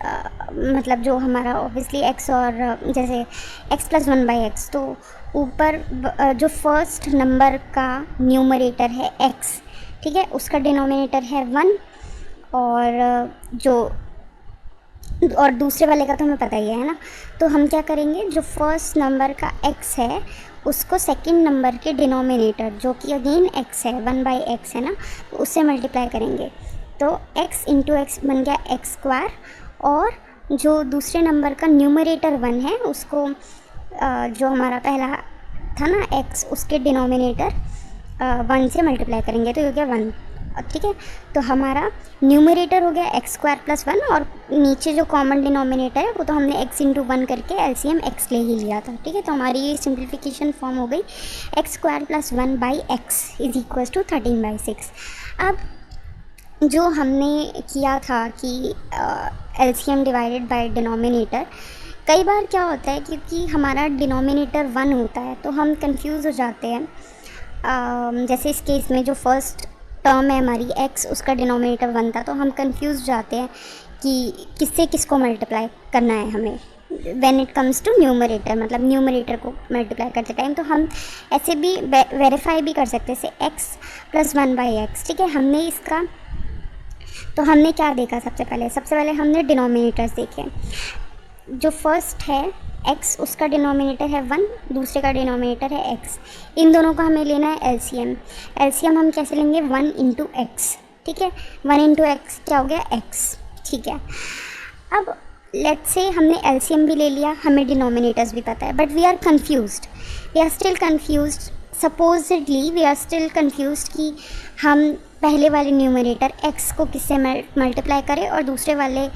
मतलब जो हमारा ऑब्वियसली x और जैसे x + 1/x, तो ऊपर जो फर्स्ट नंबर का न्यूमरेटर है x, ठीक है, उसका डिनोमिनेटर है 1, और दूसरे वाले का तो हमें पता ही है ना। तो हम क्या करेंगे, जो फर्स्ट नंबर का x है उसको सेकंड नंबर के डिनोमिनेटर जो कि अगेन x है, 1/x है ना, तो उससे मल्टीप्लाई करेंगे। तो x × x बन गया x², और जो दूसरे नंबर का न्यूमरेटर 1 है उसको जो हमारा पहला था ना x, उसके डिनोमिनेटर 1 से मल्टीप्लाई करेंगे तो हो गया 1। ठीक है, तो हमारा न्यूमरेटर हो गया x² + 1, और नीचे जो कॉमन डिनोमिनेटर है वो तो हमने x × 1 करके एलसीएम x ले ही लिया था। ठीक है, तो हमारी ये सिंप्लीफिकेशन फॉर्म हो गई x² + 1/x = 13/6। अब जो हमने किया था कि एलसीएम डिवाइडेड बाय डिनोमिनेटर, कई बार क्या होता है क्योंकि हमारा डिनोमिनेटर 1 होता है तो हम कंफ्यूज हो जाते हैं। जैसे इस केस में जो फर्स्ट टर्म है हमारी x, उसका डिनोमिनेटर 1 था, तो हम कंफ्यूज जाते हैं कि किससे किसको मल्टीप्लाई करना है हमें when it comes to numerator, मतलब न्यूमरेटर को मल्टीप्लाई करते टाइम। तो हम ऐसे भी वेरीफाई भी कर सकते हैं, जैसे x + 1/x, ठीक है। हमने इसका, तो हमने क्या देखा सबसे पहले हमने डिनोमिनेटर्स देखे। जो फर्स्ट है x, उसका डिनोमिनेटर है 1, दूसरे का डिनोमिनेटर है x। इन दोनों का हमें लेना है एलसीएम हम कैसे लेंगे, 1 × x, ठीक है। 1 × x क्या हो गया, x, ठीक है। अब लेट्स से हमने एलसीएम भी ले लिया, हमें डिनोमिनेटर्स भी पता है, but we are still confused, supposedly we are still confused कि हम पहले वाले न्यूमरेटर x को किससे मल्टीप्लाई करें और दूसरे वाले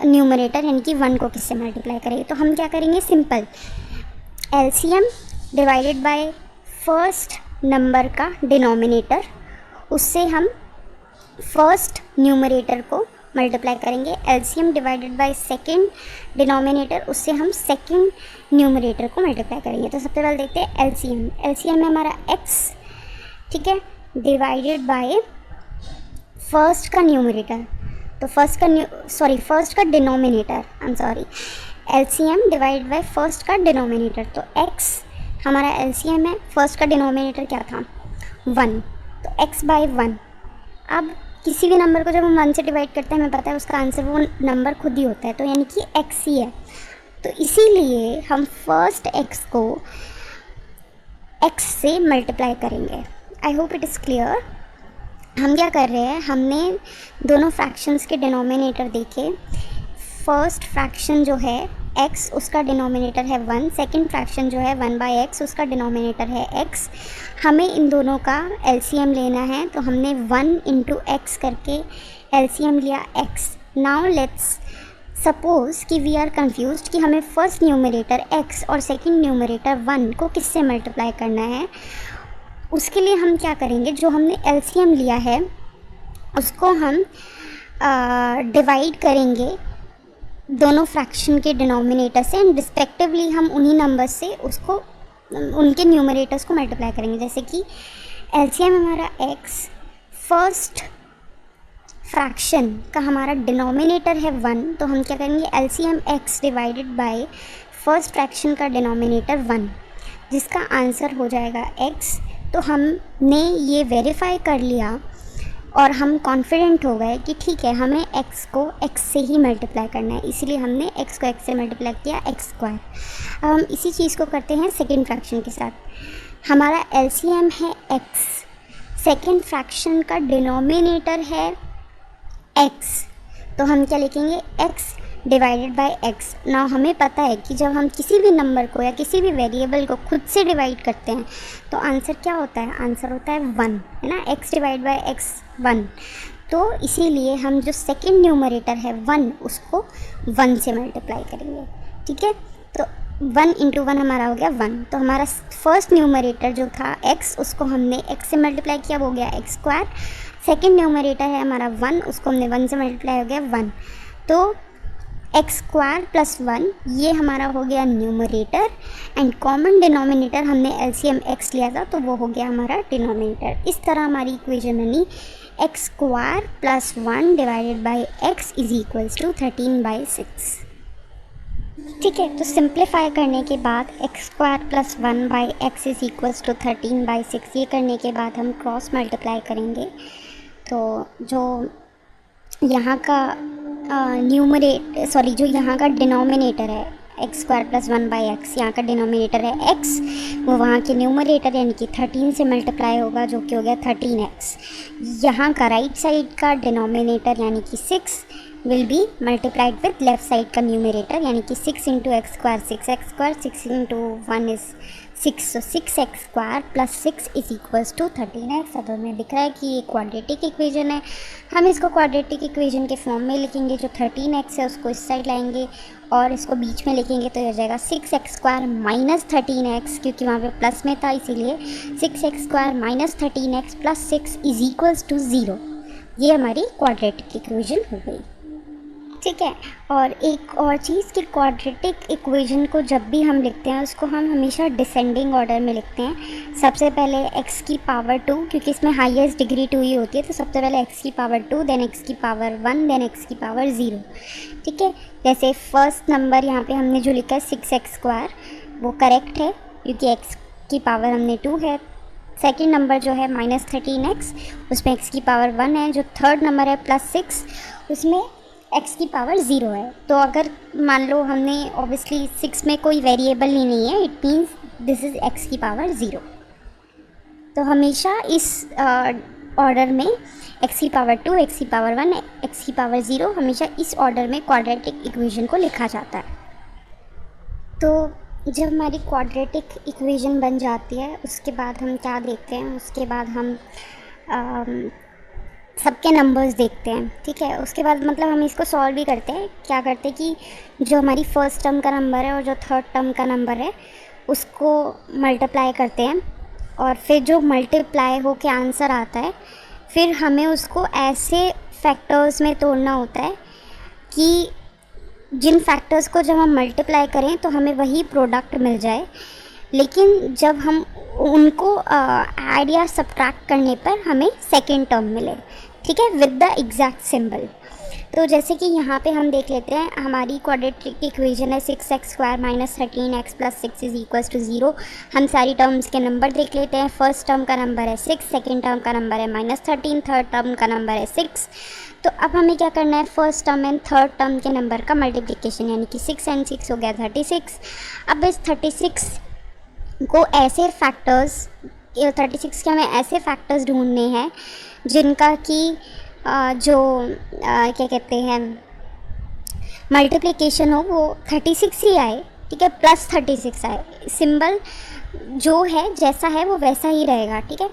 न्यूमरेटर यानी कि 1 को किससे मल्टीप्लाई करें। तो हम क्या करेंगे, simple LCM divided by first number का डिनोमिनेटर, उससे हम फर्स्ट न्यूमरेटर को मल्टीप्लाई करेंगे। LCM divided by second denominator, उससे हम सेकंड न्यूमरेटर को मल्टीप्लाई करेंगे। तो सबसे पहले देखते हैं एलसीएम है हमारा x, ठीक है, डिवाइडेड बाय फर्स्ट का न्यूमरेटर, तो फर्स्ट का denominator, LCM divided by first का डिनोमिनेटर। तो x हमारा एलसीएम है, फर्स्ट का डिनोमिनेटर क्या था, 1, तो x/1। अब किसी भी नंबर को जब हम 1 से डिवाइड करते हैं, हमें पता है उसका आंसर वो नंबर खुद ही होता है, तो यानी कि x ही है। तो इसीलिए हम फर्स्ट x को x से मल्टीप्लाई करेंगे। I hope it is clear. हम क्या कर रहे हैं, हमने दोनों फ्रैक्शंस के डिनोमिनेटर देखे। फर्स्ट फ्रैक्शन जो है x, उसका डिनोमिनेटर है 1, सेकंड फ्रैक्शन जो है 1/x, उसका डिनोमिनेटर है x। हमें इन दोनों का एलसीएम लेना है, तो हमने 1 × x करके एलसीएम लिया x। नाउ लेट्स सपोज़ कि वी आर कन्फ्यूज्ड कि हमें फर्स्ट न्यूमरेटर x और सेकंड न्यूमरेटर 1 को किससे मल्टीप्लाई करना है। उसके लिए हम क्या करेंगे, जो हमने एलसीएम लिया है उसको हम डिवाइड करेंगे दोनों फ्रैक्शन के डिनोमिनेटर से, एंड रिस्पेक्टिवली हम उन्हीं नंबर से उसको उनके न्यूमरेटर्स को मल्टीप्लाई करेंगे। जैसे कि एलसीएम हमारा x, फर्स्ट फ्रैक्शन का हमारा डिनोमिनेटर है 1, तो हम क्या करेंगे, LCM x divided by first fraction का डिनोमिनेटर 1, जिसका आंसर हो जाएगा x। तो हमने ये वेरीफाई कर लिया और हम कॉन्फिडेंट हो गए कि ठीक है, हमें x को x से ही मल्टीप्लाई करना है, इसीलिए हमने x को x से मल्टीप्लाई किया, x²। अब हम इसी चीज़ को करते हैं सेकेंड फ्रैक्शन के साथ। हमारा एलसीएम है x, सेकेंड फ्रैक्शन का डिनोमिनेटर है x, तो हम क्या लिखेंगे, x divided bye x। Now हमें पता है कि जब हम किसी भी नंबर को या किसी भी वेरिएबल को खुद से डिवाइड करते हैं तो आंसर क्या होता है, आंसर होता है 1, है ना, x डिवाइड बाय x 1। तो इसीलिए हम जो सेकंड न्यूमरेटर है 1, उसको 1 से मल्टीप्लाई करेंगे, ठीक है। तो 1 × 1 हमारा हो गया 1। तो हमारा फर्स्ट न्यूमरेटर जो था x, उसको हमने x से मल्टीप्लाई किया, वो हो गया x²। सेकंड न्यूमरेटर है हमारा 1, उसको हमने 1 से मल्टीप्लाई हो गया 1। तो x² + 1 ये हमारा हो गया न्यूमरेटर, एंड कॉमन डिनोमिनेटर हमने एलसीएम x लिया था, तो वो हो गया हमारा डिनोमिनेटर। इस तरह हमारी इक्वेशन बनी x² + 1 डिवाइडेड बाय x = 13/6। ठीक है, तो सिंप्लीफाई करने के बाद x² + 1/x = 13/6, ये करने के बाद हम क्रॉस मल्टीप्लाई करेंगे। तो जो यहाँ का जो यहाँ का डिनोमिनेटर है x² + 1/x, यहाँ का डिनोमिनेटर है x, वो वहाँ के न्यूमरेटर यानी कि 13 से मल्टीप्लाई होगा, जो कि हो गया 13x। यहाँ का राइट साइड का डिनोमिनेटर यानी कि 6 will be multiplied with left side का न्यूमरेटर यानी कि 6 × x², 6x², 6 × 1 is 6, so 6x² + 6 = 13x। अब हमें दिख रहा है कि ये क्वाड्रेटिक इक्वेशन है, हम इसको क्वाड्रेटिक इक्वेशन के फॉर्म में लिखेंगे। जो 13x है उसको इस साइड लाएंगे और इसको बीच में लिखेंगे, तो हो जाएगा 6x² - 13x, क्योंकि वहाँ पे प्लस में था इसीलिए 6x² - 13x + 6 = 0। ये हमारी क्वाड्रेटिक इक्वेशन हो गई। ठीक है। और एक और चीज़ कि क्वाड्रेटिक इक्वेशन को जब भी हम लिखते हैं उसको हम हमेशा डिसेंडिंग ऑर्डर में लिखते हैं। सबसे पहले x की पावर 2, क्योंकि इसमें हाईएस्ट डिग्री 2 ही होती है, तो सबसे पहले x की पावर 2, देन x की पावर 1, देन x की पावर 0। ठीक है, जैसे फर्स्ट नंबर यहाँ पे हमने जो लिखा है 6x², वो करेक्ट है क्योंकि x की पावर हमने 2 है। सेकेंड नंबर जो है -13x, उसमें x की पावर 1 है। जो थर्ड नंबर है +6, उसमें x की पावर 0 है। तो अगर मान लो हमने ऑब्वियसली 6 में कोई वेरिएबल ही नहीं है, it means this is x की पावर 0। तो हमेशा इस ऑर्डर में x की पावर 2, x की पावर 1, x की पावर 0, हमेशा इस ऑर्डर में क्वाड्रेटिक इक्वेशन को लिखा जाता है। तो जब हमारी क्वाड्रेटिक इक्वेशन बन जाती है उसके बाद हम क्या देखते हैं, उसके बाद हम सबके नंबर्स देखते हैं। ठीक है, उसके बाद मतलब हम इसको सॉल्व भी करते हैं। क्या करते हैं कि जो हमारी फर्स्ट टर्म का नंबर है और जो थर्ड टर्म का नंबर है उसको मल्टीप्लाई करते हैं, और फिर जो मल्टीप्लाई हो के आंसर आता है फिर हमें उसको ऐसे फैक्टर्स में तोड़ना होता है कि जिन फैक्टर्स को जब हम मल्टीप्लाई करें तो हमें वही प्रोडक्ट मिल जाए, लेकिन जब हम उनको ऐड या सब्ट्रैक्ट करने पर हमें सेकेंड टर्म मिले। ठीक है, विद द एग्जैक्ट सिंबल। तो जैसे कि यहाँ पे हम देख लेते हैं, हमारी क्वाड्रेटिक इक्वेशन है 6x² -13x + 6 = 0। हम सारी टर्म्स के नंबर देख लेते हैं। फर्स्ट टर्म का नंबर है 6, सेकेंड टर्म का नंबर है -13, थर्ड टर्म का नंबर है 6। तो अब हमें क्या करना है, first term and third term के नंबर का मल्टीप्लिकेशन, यानी कि 6 and 6 हो गया 36। अब इस 36 को ऐसे फैक्टर्स 36 के हमें ऐसे फैक्टर्स ढूंढने हैं जिनका कि क्या कहते हैं मल्टीप्लिकेशन हो वो 36 ही आए। ठीक है, +36 आए। सिंबल जो है जैसा है वो वैसा ही रहेगा। ठीक है,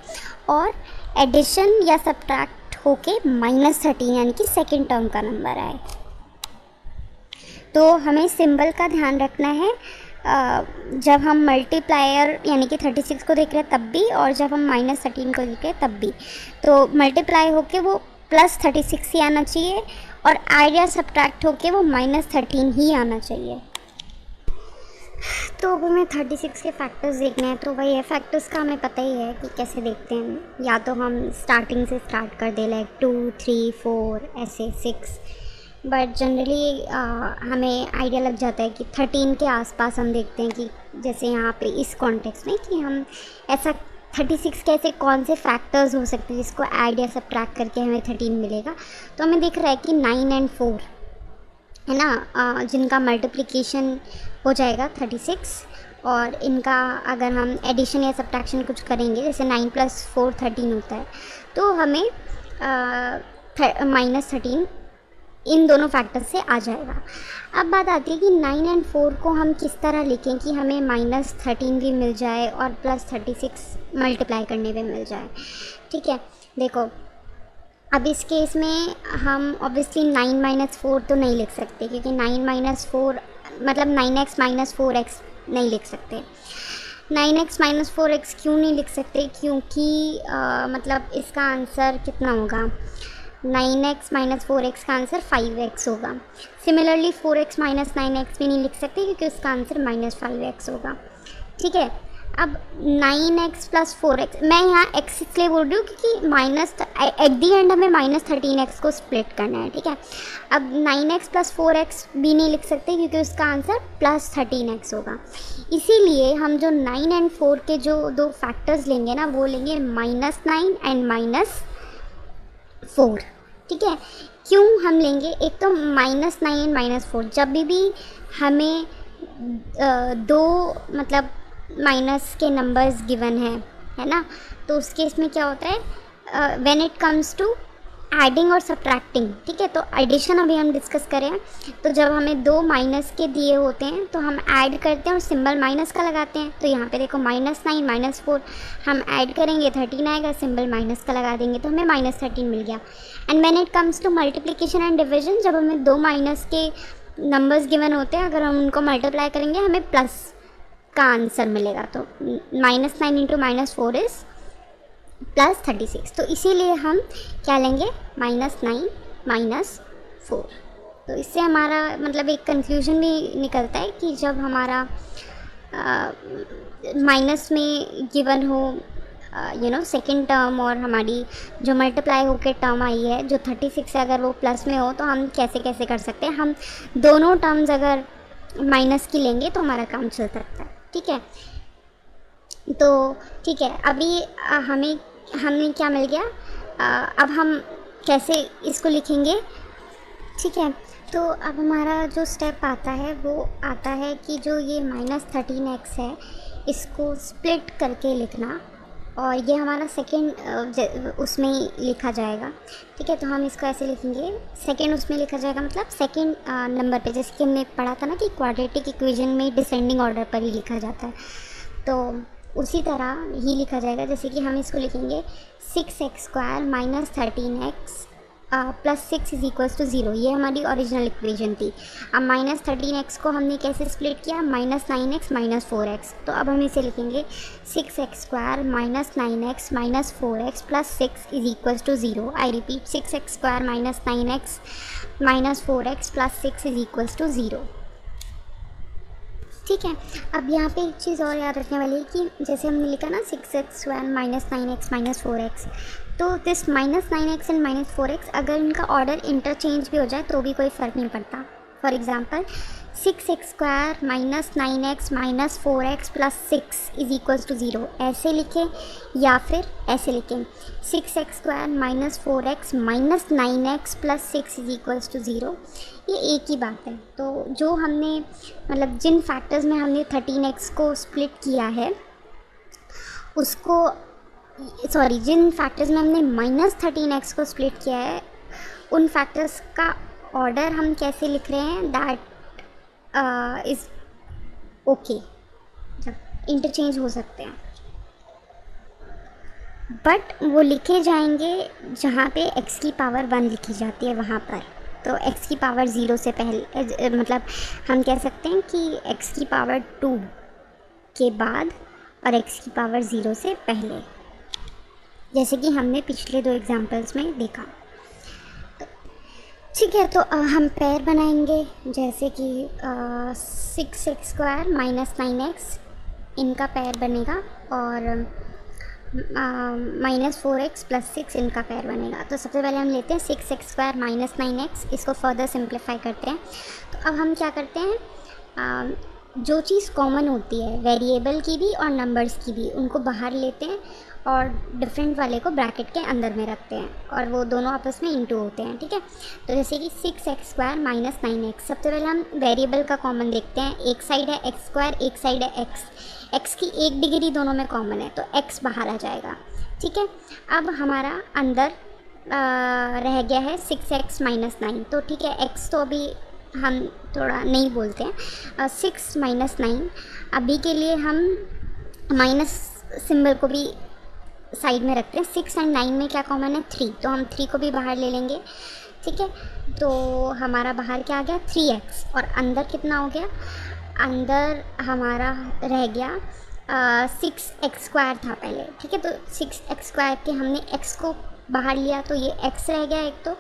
और एडिशन या सब्ट्रैक्ट होके -13 यानी कि सेकेंड टर्म का नंबर आए। तो हमें सिंबल का ध्यान रखना है जब हम मल्टीप्लायर यानी कि 36 को देख रहे हैं तब भी, और जब हम -13 को देख रहे हैं तब भी। तो मल्टीप्लाई होके वो +36 ही आना चाहिए, और ऐड या सब्ट्रैक्ट होके वो -13 ही आना चाहिए। तो अब हमें 36 के फैक्टर्स देखने हैं। तो वही है, फैक्टर्स का हमें पता ही है कि कैसे देखते हैं। या तो हम स्टार्टिंग से स्टार्ट कर दे, लाइक 2, 3, 4 ऐसे 6, बट जनरली हमें आइडिया लग जाता है कि 13 के आसपास हम देखते हैं कि जैसे यहाँ पे इस कॉन्टेक्स्ट में कि हम ऐसा 36 के ऐसे कौन से फैक्टर्स हो सकते हैं जिसको ऐड या सब्ट्रैक्ट करके हमें 13 मिलेगा। तो हमें दिख रहा है कि 9 and 4 है ना, जिनका मल्टीप्लिकेशन हो जाएगा 36, और इनका अगर हम एडिशन या सब्ट्रैक्शन कुछ करेंगे, जैसे 9 + 4 13 होता है, तो हमें -13 इन दोनों फैक्टर से आ जाएगा। अब बात आती है कि 9 and 4 को हम किस तरह लिखें कि हमें -13 भी मिल जाए और +36 मल्टीप्लाई करने पे मिल जाए। ठीक है, देखो अब इस केस में हम ऑब्वियसली 9 - 4 तो नहीं लिख सकते, क्योंकि 9 - 4 मतलब 9x - 4x नहीं लिख सकते। 9x - 4x क्यों नहीं लिख सकते, क्योंकि मतलब इसका आंसर कितना होगा, 9x - 4x का आंसर 5x होगा। सिमिलरली 4x - 9x भी नहीं लिख सकते क्योंकि उसका आंसर -5x होगा। ठीक है, अब 9x + 4x, मैं यहाँ x इसलिए बोल रही हूँ क्योंकि एट दी एंड हमें -13x को स्प्लिट करना है। ठीक है, अब 9x + 4x भी नहीं लिख सकते क्योंकि उसका आंसर +13x होगा। इसीलिए हम जो 9 and 4 के जो दो फैक्टर्स लेंगे ना, वो लेंगे -9 and -4। ठीक है, क्यों हम लेंगे, एक तो -9 and -4, जब भी हमें दो मतलब माइनस के नंबर्स गिवन है ना, तो उस केस में क्या होता है, when it comes to adding और सब्ट्रैक्टिंग। ठीक है, तो एडिशन अभी हम डिस्कस करें, तो जब हमें दो माइनस के दिए होते हैं तो हम ऐड करते हैं और सिंबल माइनस का लगाते हैं। तो यहाँ पे देखो -9 - 4 हम ऐड करेंगे 13 आएगा, सिंबल माइनस का लगा देंगे तो हमें -13 मिल गया। And when it comes to multiplication and division, जब हमें दो माइनस के नंबर्स गिवन होते हैं, अगर हम उनको मल्टीप्लाई करेंगे हमें प्लस का आंसर मिलेगा। तो -9 × -4 इज़ +36। तो इसीलिए हम क्या लेंगे, -9 - 4। तो इससे हमारा मतलब एक कंक्लूजन भी निकलता है कि जब हमारा माइनस में गिवन हो सेकेंड टर्म और हमारी जो मल्टीप्लाई होकर टर्म आई है जो 36 है, अगर वो प्लस में हो तो हम कैसे कैसे कर सकते हैं, हम दोनों टर्म्स अगर माइनस की लेंगे तो हमारा काम चल सकता है। ठीक है, तो ठीक है, अभी हमें क्या मिल गया, अब हम कैसे इसको लिखेंगे। ठीक है, तो अब हमारा जो स्टेप आता है वो आता है कि जो ये -13x है इसको स्प्लिट करके लिखना, और ये हमारा सेकेंड उसमें ही लिखा जाएगा। ठीक है, तो हम इसको ऐसे लिखेंगे, सेकेंड उसमें लिखा जाएगा, मतलब सेकेंड नंबर पे, जैसे कि हमने पढ़ा था ना कि क्वाड्रेटिक इक्वेशन में डिसेंडिंग ऑर्डर पर ही लिखा जाता है, तो उसी तरह ही लिखा जाएगा। जैसे कि हम इसको लिखेंगे 6x² - 13x + 6 = 0। ये हमारी ओरिजिनल इक्वेशन थी। अब -13x को हमने कैसे स्प्लिट किया, -9x - 4x। तो अब हम इसे लिखेंगे 6x² - 9x - 4x + 6 = 0। I repeat, 6x² - 9x - 4x + 6 = 0। ठीक है, अब यहाँ पे एक चीज़ और याद रखने वाली है कि जैसे हमने लिखा ना 6x² - 9x - 4x, तो दिस -9x एंड -4x अगर इनका ऑर्डर इंटरचेंज भी हो जाए तो भी कोई फ़र्क नहीं पड़ता। For example 6x² - 9x - 4x + 6 = 0 ऐसे लिखें, या फिर ऐसे लिखें 6x² - 4x - 9x + 6 = 0। ये एक ही बात है। तो जो हमने मतलब जिन फैक्टर्स में हमने 13x को स्प्लिट किया है उसको, सॉरी, जिन फैक्टर्स में हमने -13x को स्प्लिट किया है उन फैक्टर्स का ऑर्डर हम कैसे लिख रहे हैं, दैट इज़ ओके, इंटरचेंज हो सकते हैं, बट वो लिखे जाएंगे जहाँ पे x की पावर 1 लिखी जाती है वहाँ पर। तो x की पावर 0 से पहले, मतलब हम कह सकते हैं कि x की पावर 2 के बाद और x की पावर 0 से पहले, जैसे कि हमने पिछले 2 एग्जांपल्स में देखा। ठीक है, तो हम पेयर बनाएंगे, जैसे कि 6x² - 9x इनका पेयर बनेगा, और -4x + 6 इनका पेयर बनेगा। तो सबसे पहले हम लेते हैं 6x² - 9x, इसको फर्दर सिंप्लीफाई करते हैं। तो अब हम क्या करते हैं, जो चीज़ कॉमन होती है वेरिएबल की भी और नंबर्स की भी, उनको बाहर लेते हैं और डिफरेंट वाले को ब्रैकेट के अंदर में रखते हैं, और वो दोनों आपस में इंटू होते हैं। ठीक है, तो जैसे कि 6x² - 9x, सबसे पहले हम वेरिएबल का कॉमन देखते हैं। एक साइड है x², एक साइड है x की 1 डिग्री दोनों में कॉमन है, तो x बाहर आ जाएगा। ठीक है, अब हमारा अंदर रह गया है 6x - 9। तो ठीक है, x तो अभी हम थोड़ा नहीं बोलते हैं, 6 - 9 अभी के लिए हम माइनस सिंबल को भी साइड में रखते हैं। 6 और 9 में क्या कॉमन है, 3, तो हम 3 को भी बाहर ले लेंगे। ठीक है, तो हमारा बाहर क्या आ गया, 3x, और अंदर कितना हो गया, अंदर हमारा रह गया 6x² था पहले। ठीक है, तो 6x² के हमने x को बाहर लिया तो ये x रह गया एक, तो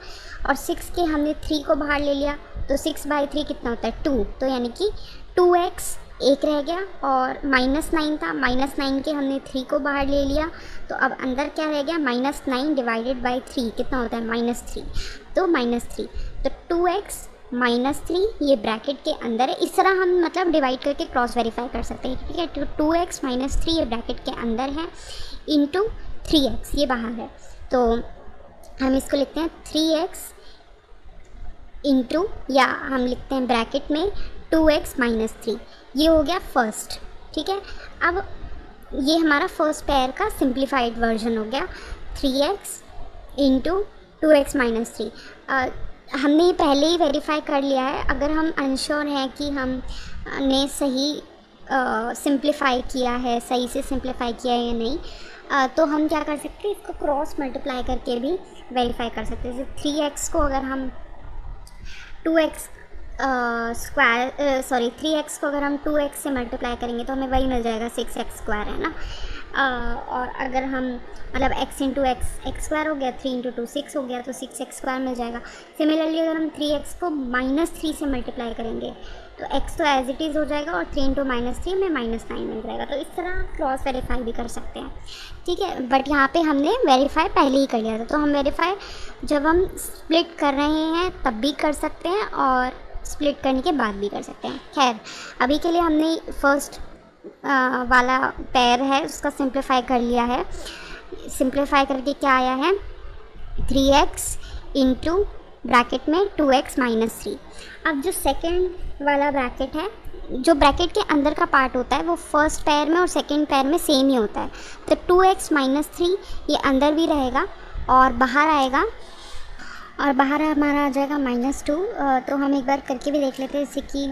और 6 के हमने 3 को बाहर ले लिया तो 6/3 कितना होता है, 2, तो यानी कि 2x एक रह गया, और -9 था, -9 के हमने 3 को बाहर ले लिया, तो अब अंदर क्या रह गया, -9 डिवाइडेड बाई 3 कितना होता है, -3, तो -3, तो 2x -3 ये ब्रैकेट के अंदर है। इस तरह हम मतलब डिवाइड करके क्रॉस वेरीफाई कर सकते हैं। ठीक है, तो 2x - 3 ये ब्रैकेट के अंदर है, इंटू 3x ये बाहर है, तो हम इसको लिखते हैं 3x इंटू, या हम लिखते हैं ब्रैकेट में 2x - 3, ये हो गया फर्स्ट। ठीक है, अब ये हमारा फर्स्ट पेयर का सिंप्लीफाइड वर्जन हो गया, 3x इंटू 2x - 3। हमने पहले ही वेरीफाई कर लिया है, अगर हम अनश्योर हैं कि हमने सही सिंप्लीफाई किया है, सही से सिंप्लीफाई किया है या नहीं, तो हम क्या कर सकते हैं, इसको क्रॉस मल्टीप्लाई करके भी वेरीफाई कर सकते हैं। जैसे 3x को अगर हम 2x स्क्वायर, 3x को अगर हम 2x से मल्टीप्लाई करेंगे तो हमें वही मिल जाएगा 6x² है ना। और अगर हम मतलब x इंटू एक्स स्क्वायर हो गया, 3 इंटू 2 6 हो गया, तो 6x स्क्वायर मिल जाएगा। सिमिलरली अगर हम 3x को -3 से मल्टीप्लाई करेंगे तो x तो एज इट इज़ हो जाएगा और 3 इंटू -3 में -9 मिल जाएगा। तो इस तरह क्रॉस वेरीफाई भी कर सकते हैं, ठीक है। बट यहाँ पे हमने वेरीफाई पहले ही कर लिया था, तो हम वेरीफाई जब हम स्प्लिट कर रहे हैं तब भी कर सकते हैं और स्प्लिट करने के बाद भी कर सकते हैं। खैर अभी के लिए हमने फर्स्ट वाला पेयर है उसका सिंप्लीफाई कर लिया है। सिंप्लीफाई करके क्या आया है, 3x इंटू ब्रैकेट में 2x - 3। अब जो सेकंड वाला ब्रैकेट है, जो ब्रैकेट के अंदर का पार्ट होता है वो फर्स्ट पेयर में और सेकंड पेयर में सेम ही होता है, तो 2x - 3 ये अंदर भी रहेगा और बाहर आएगा, और बाहर हमारा आ जाएगा -2। तो हम एक बार करके भी देख लेते हैं, जैसे कि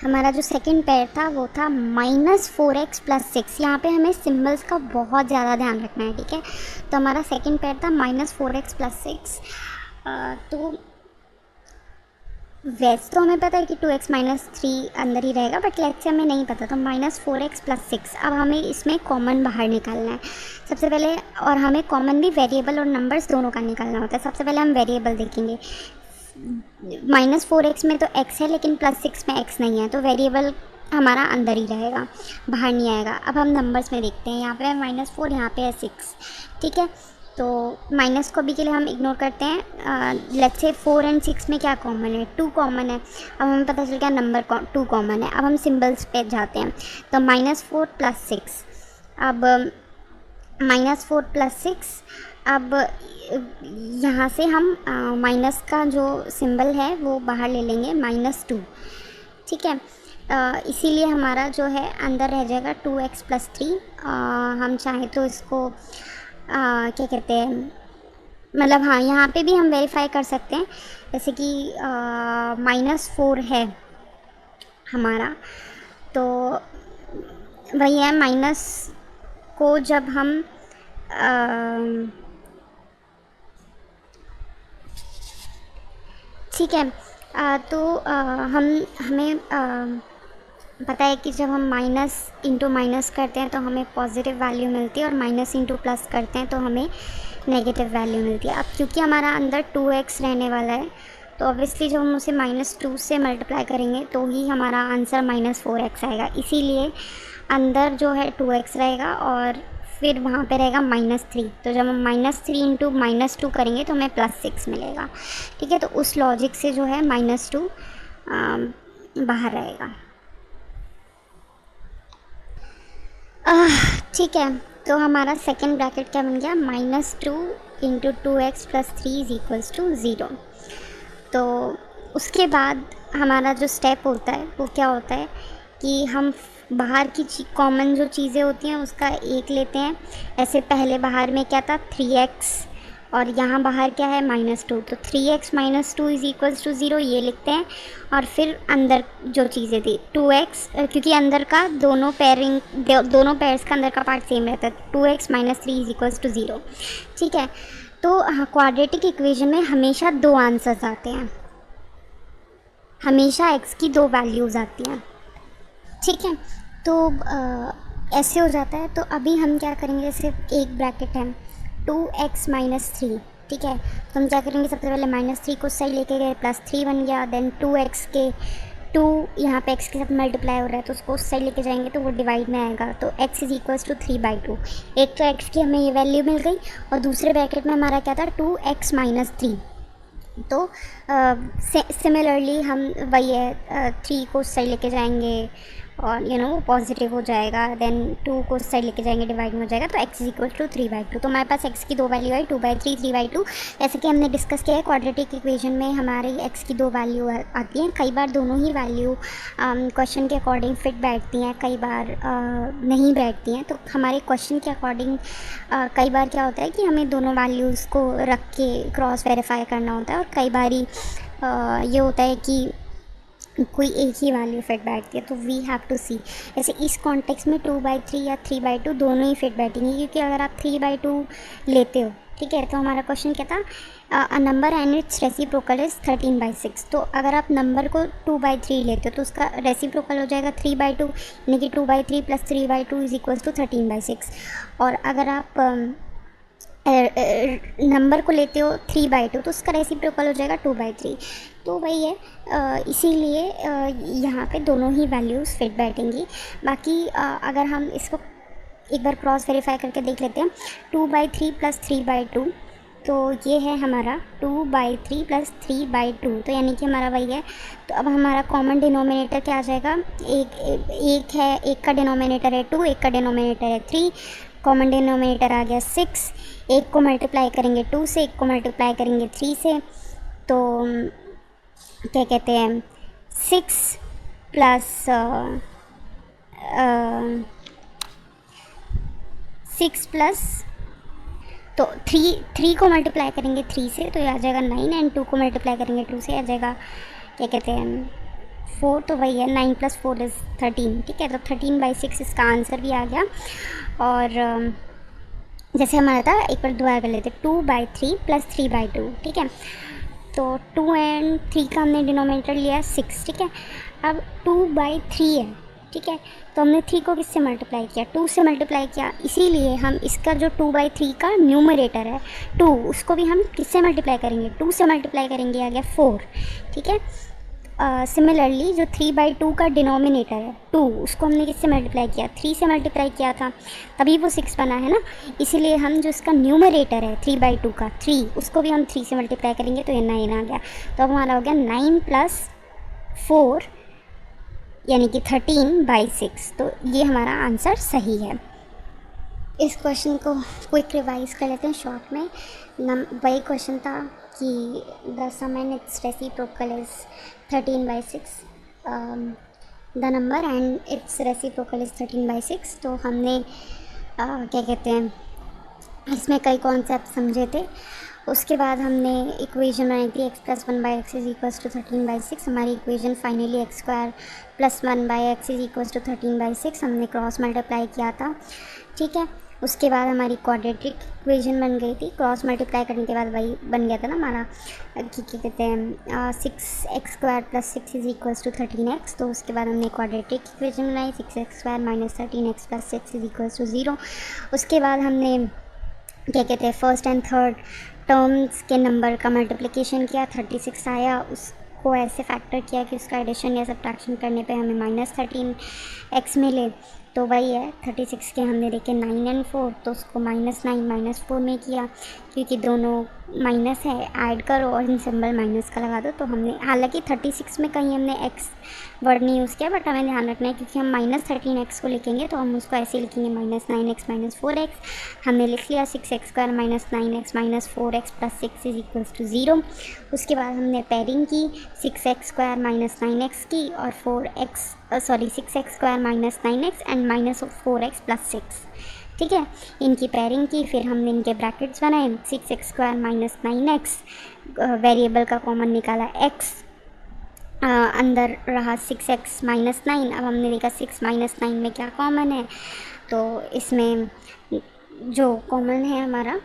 हमारा जो सेकंड पेयर था वो था -4x + 6। यहाँ पे हमें सिम्बल्स का बहुत ज़्यादा ध्यान रखना है, ठीक है। तो हमारा सेकंड पेयर था -4x + 6। तो वैसे तो हमें पता है कि 2x - 3 अंदर ही रहेगा, बट लेट्स से हमें नहीं पता, तो -4x + 6। अब हमें इसमें कॉमन बाहर निकालना है सबसे पहले, और हमें कॉमन भी वेरिएबल और नंबर्स दोनों का निकालना होता है। सबसे पहले हम वेरिएबल देखेंगे। -4x में तो x है लेकिन +6 में x नहीं है, तो वेरिएबल हमारा अंदर ही रहेगा, बाहर नहीं आएगा। अब हम नंबर्स में देखते हैं, यहाँ पे है -4, यहाँ पे है 6, ठीक है। तो माइनस को भी के लिए हम इग्नोर करते हैं। लेट्स से 4 और 6 में क्या कॉमन है, 2 कॉमन है। अब हमें पता चल गया नंबर 2 कॉमन है। अब हम सिंबल्स पे जाते हैं, तो -4 + 6। अब -4 + 6, अब यहाँ से हम माइनस का जो सिंबल है वो बाहर ले लेंगे, -2, ठीक है। इसीलिए हमारा जो है अंदर रह जाएगा 2x + 3। हम चाहें तो इसको क्या कहते हैं, मतलब हाँ यहाँ पे भी हम वेरीफाई कर सकते हैं, जैसे कि -4 है हमारा, तो वही है माइनस को जब हम ठीक है, तो हमें पता है कि जब हम माइनस इंटू माइनस करते हैं तो हमें पॉजिटिव वैल्यू मिलती है, और माइनस इंटू प्लस करते हैं तो हमें नेगेटिव वैल्यू मिलती है। अब क्योंकि हमारा अंदर 2x रहने वाला है, तो ऑब्वियसली जब हम उसे -2 से मल्टीप्लाई करेंगे तो ही हमारा आंसर -4x आएगा। इसीलिए अंदर जो है 2x रहेगा और फिर वहाँ पे रहेगा -3। तो जब हम -3 इंटू -2 करेंगे तो हमें +6 मिलेगा, ठीक है। तो उस लॉजिक से जो है -2 बाहर रहेगा। ठीक है, तो हमारा सेकेंड ब्रैकेट क्या बन गया, -2 इंटू 2x + 3 = 0। तो उसके बाद हमारा जो स्टेप होता है वो क्या होता है कि हम बाहर की कॉमन जो चीज़ें होती हैं उसका एक लेते हैं। ऐसे पहले बाहर में क्या था, 3x, और यहाँ बाहर क्या है, -2। तो 3x - 2 = 0 ये लिखते हैं, और फिर अंदर जो चीज़ें थी 2x, क्योंकि अंदर का दोनों पेयर्स का अंदर का पार्ट सेम रहता है, 2x - 3 = 0, ठीक है। तो क्वाड्रेटिक इक्वेशन में हमेशा 2 आंसर्स आते हैं, हमेशा x की 2 वैल्यूज़ आती हैं, ठीक है। तो ऐसे हो जाता है। तो अभी हम क्या करेंगे, सिर्फ एक ब्रैकेट है 2x - 3, ठीक है। तो हम क्या करेंगे, सबसे पहले -3 को सही लेके गए, +3 बन गया। देन 2x के 2 यहाँ पे x के साथ मल्टीप्लाई हो रहा है तो उसको सही लेके जाएंगे तो वो डिवाइड में आएगा, तो x = 3/2। एक तो x की हमें ये वैल्यू मिल गई, और दूसरे ब्रैकेट में हमारा क्या था, 2x - 3। तो सिमिलरली हम वही है 3 को सही लेके जाएंगे और वो पॉजिटिव हो जाएगा। देन 2 को सही लेके जाएंगे, डिवाइड में हो जाएगा, तो x = 3/2। तो हमारे पास x की 2 वैल्यू आई, 2/3, 3/2। जैसे कि हमने डिस्कस किया है, क्वाड्रेटिक इक्वेशन में हमारी x की 2 वैल्यू आती हैं। कई बार दोनों ही वैल्यू क्वेश्चन के अकॉर्डिंग फिट बैठती हैं, कई बार नहीं बैठती हैं। तो हमारे क्वेश्चन के अकॉर्डिंग कई बार क्या होता है कि हमें दोनों वैल्यूज़ को रख के क्रॉस वेरीफाई करना होता है, और कई बार ये होता है कि कोई एक ही वैल्यू फिट बैठती है। तो वी हैव टू सी, जैसे इस कॉन्टेक्स्ट में 2/3 या 3/2 दोनों ही फिट बैठेंगे, क्योंकि अगर आप 3/2 लेते हो, ठीक है। तो हमारा क्वेश्चन क्या था, अ number and its reciprocal is 13/6। तो अगर आप नंबर को 2/3 लेते हो तो उसका रेसिप्रोकल हो जाएगा 3/2, यानी कि 2/3 + 3/2 इज इक्वल्स टू 13/6। और अगर आप नंबर को लेते हो 3/2 तो उसका रेसिप्रोकल हो जाएगा 2/3। तो वही है, इसीलिए यहाँ पे दोनों ही वैल्यूज़ फिट बैठेंगी। बाकी अगर हम इसको एक बार क्रॉस वेरीफाई करके देख लेते हैं, 2/3 + 3/2, तो ये है हमारा 2/3 + 3/2, तो यानी कि हमारा वही है। तो अब हमारा कॉमन डिनोमिनेटर क्या आ जाएगा, एक है, एक का डिनोमिनेटर है 2, एक का डिनोमिनेटर है 3, कॉमन डिनोमिनेटर आ गया 6। एक को मल्टीप्लाई करेंगे 2 से, एक को मल्टीप्लाई करेंगे 3 से, तो क्या कहते हैं 6 प्लस 6 प्लस, तो 3 को मल्टीप्लाई करेंगे 3 से तो ये आ जाएगा 9, एंड 2 को मल्टीप्लाई करेंगे 2 से आ जाएगा क्या कहते हैं 4। तो वही है 9 + 4 इज़ 13, ठीक है। तो 13/6 इसका आंसर भी आ गया। और जैसे हमारा था, एक बार दोबारा कर लेते, 2/3 + 3/2, ठीक है। तो 2 एंड 3 का हमने डिनोमिनेटर लिया 6, ठीक है। अब 2/3 है, ठीक है, तो हमने 3 को किससे मल्टीप्लाई किया, 2 से मल्टीप्लाई किया, इसीलिए हम इसका जो 2/3 का न्यूमरेटर है 2, उसको भी हम किससे मल्टीप्लाई करेंगे, 2 से मल्टीप्लाई करेंगे, आ गया 4, ठीक है। सिमिलरली जो 3/2 का डिनोमिनेटर है 2, उसको हमने किससे मल्टीप्लाई किया, 3 से मल्टीप्लाई किया था, तभी वो 6 बना है ना। इसीलिए हम जो इसका न्यूमरेटर है 3/2 का 3, उसको भी हम 3 से मल्टीप्लाई करेंगे तो ये 9 आ गया। तो अब हमारा हो गया 9 + 4 यानी कि 13/6। तो ये हमारा आंसर सही है। इस क्वेश्चन को क्विक रिवाइज कर लेते हैं शॉर्ट में। वही क्वेश्चन था कि the sum and its reciprocal is 13/6, the number and its reciprocal is 13/6। तो हमने क्या कहते हैं इसमें कई कॉन्सेप्ट समझे थे। उसके बाद हमने इक्वेशन बनाई थी x + 1/x = 13/6। हमारी इक्वेशन फाइनली x² + 1/x = 13/6 हमने क्रॉस मल्टीप्लाई किया था, ठीक है। उसके बाद हमारी क्वाड्रेटिक इक्वेशन बन गई थी, क्रॉस मल्टीप्लाई करने के बाद वही बन गया था ना हमारा कि क्या कहते हैं 6x² + 6 = 13x। तो उसके बाद हमने क्वाड्रेटिक इक्वेशन बनाई 6x² - 13x + 6 = 0। उसके बाद हमने क्या कहते हैं फर्स्ट एंड थर्ड टर्म्स के नंबर का मल्टीप्लिकेशन किया, 36 आया, उसको ऐसे फैक्टर किया कि उसका एडिशन या सब्ट्रैक्शन करने पे हमें -13x मिले। तो वही है 36 के हमने देखे 9 एंड 4, तो उसको -9 - 4 में किया, क्योंकि दोनों माइनस है, ऐड करो और इन सिंबल माइनस का लगा दो। तो हमने हालांकि 36 में कहीं हमने x वर्ड नहीं यूज़ किया, बट हमें ध्यान रखना है क्योंकि हम -13x को लिखेंगे तो हम उसको ऐसे लिखेंगे -9x - 4x। हमने लिख लिया 6x² - 9x - 4x + 6 = 0। उसके बाद हमने पेयरिंग की 6x² - 9x की और 6x² - 9x एंड -4x + 6, ठीक है, इनकी पेयरिंग की। फिर हमने इनके ब्रैकेट्स बनाए 6x² - 9x, वेरिएबल का कॉमन निकाला x, अंदर रहा 6x - 9। अब हमने देखा 6 - 9 में क्या कॉमन है, तो इसमें जो कॉमन है हमारा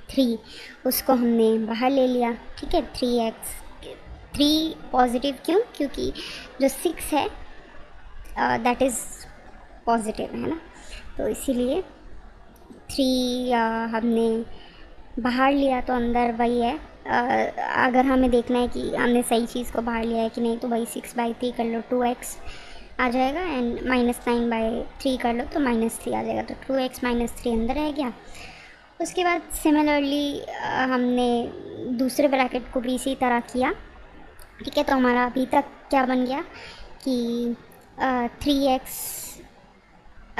3, उसको हमने बाहर ले लिया, ठीक है। 3 पॉजिटिव क्यों, क्योंकि जो 6 है दैट इज़ पॉजिटिव है ना, तो इसीलिए 3 हमने बाहर लिया। तो अंदर वही है, अगर हमें देखना है कि हमने सही चीज़ को बाहर लिया है कि नहीं, तो वही 6/3 कर लो 2x आ जाएगा, एंड -9/3 कर लो तो -3 आ जाएगा। तो 2x - 3 अंदर रह गया। उसके बाद सिमिलरली हमने दूसरे ब्रैकेट को भी इसी तरह किया, ठीक है। तो हमारा अभी तक क्या बन गया कि 3x ×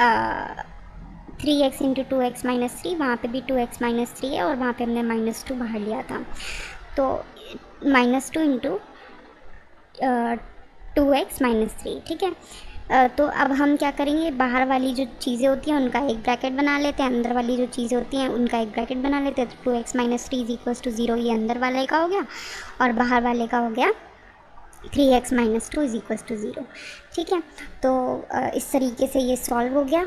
2x - 3, वहाँ पे भी 2x - 3 है और वहाँ पे हमने -2 बाहर लिया था, तो -2 × 2x - 3, ठीक है। तो अब हम क्या करेंगे, बाहर वाली जो चीज़ें होती हैं उनका एक ब्रैकेट बना लेते हैं, अंदर वाली जो चीज़ें होती हैं उनका एक ब्रैकेट बना लेते हैं। तो 2x - 3 = 0, ये अंदर वाले का हो गया, और बाहर वाले का हो गया 3x - 2 = 0, ठीक है। तो इस तरीके से ये सॉल्व हो गया।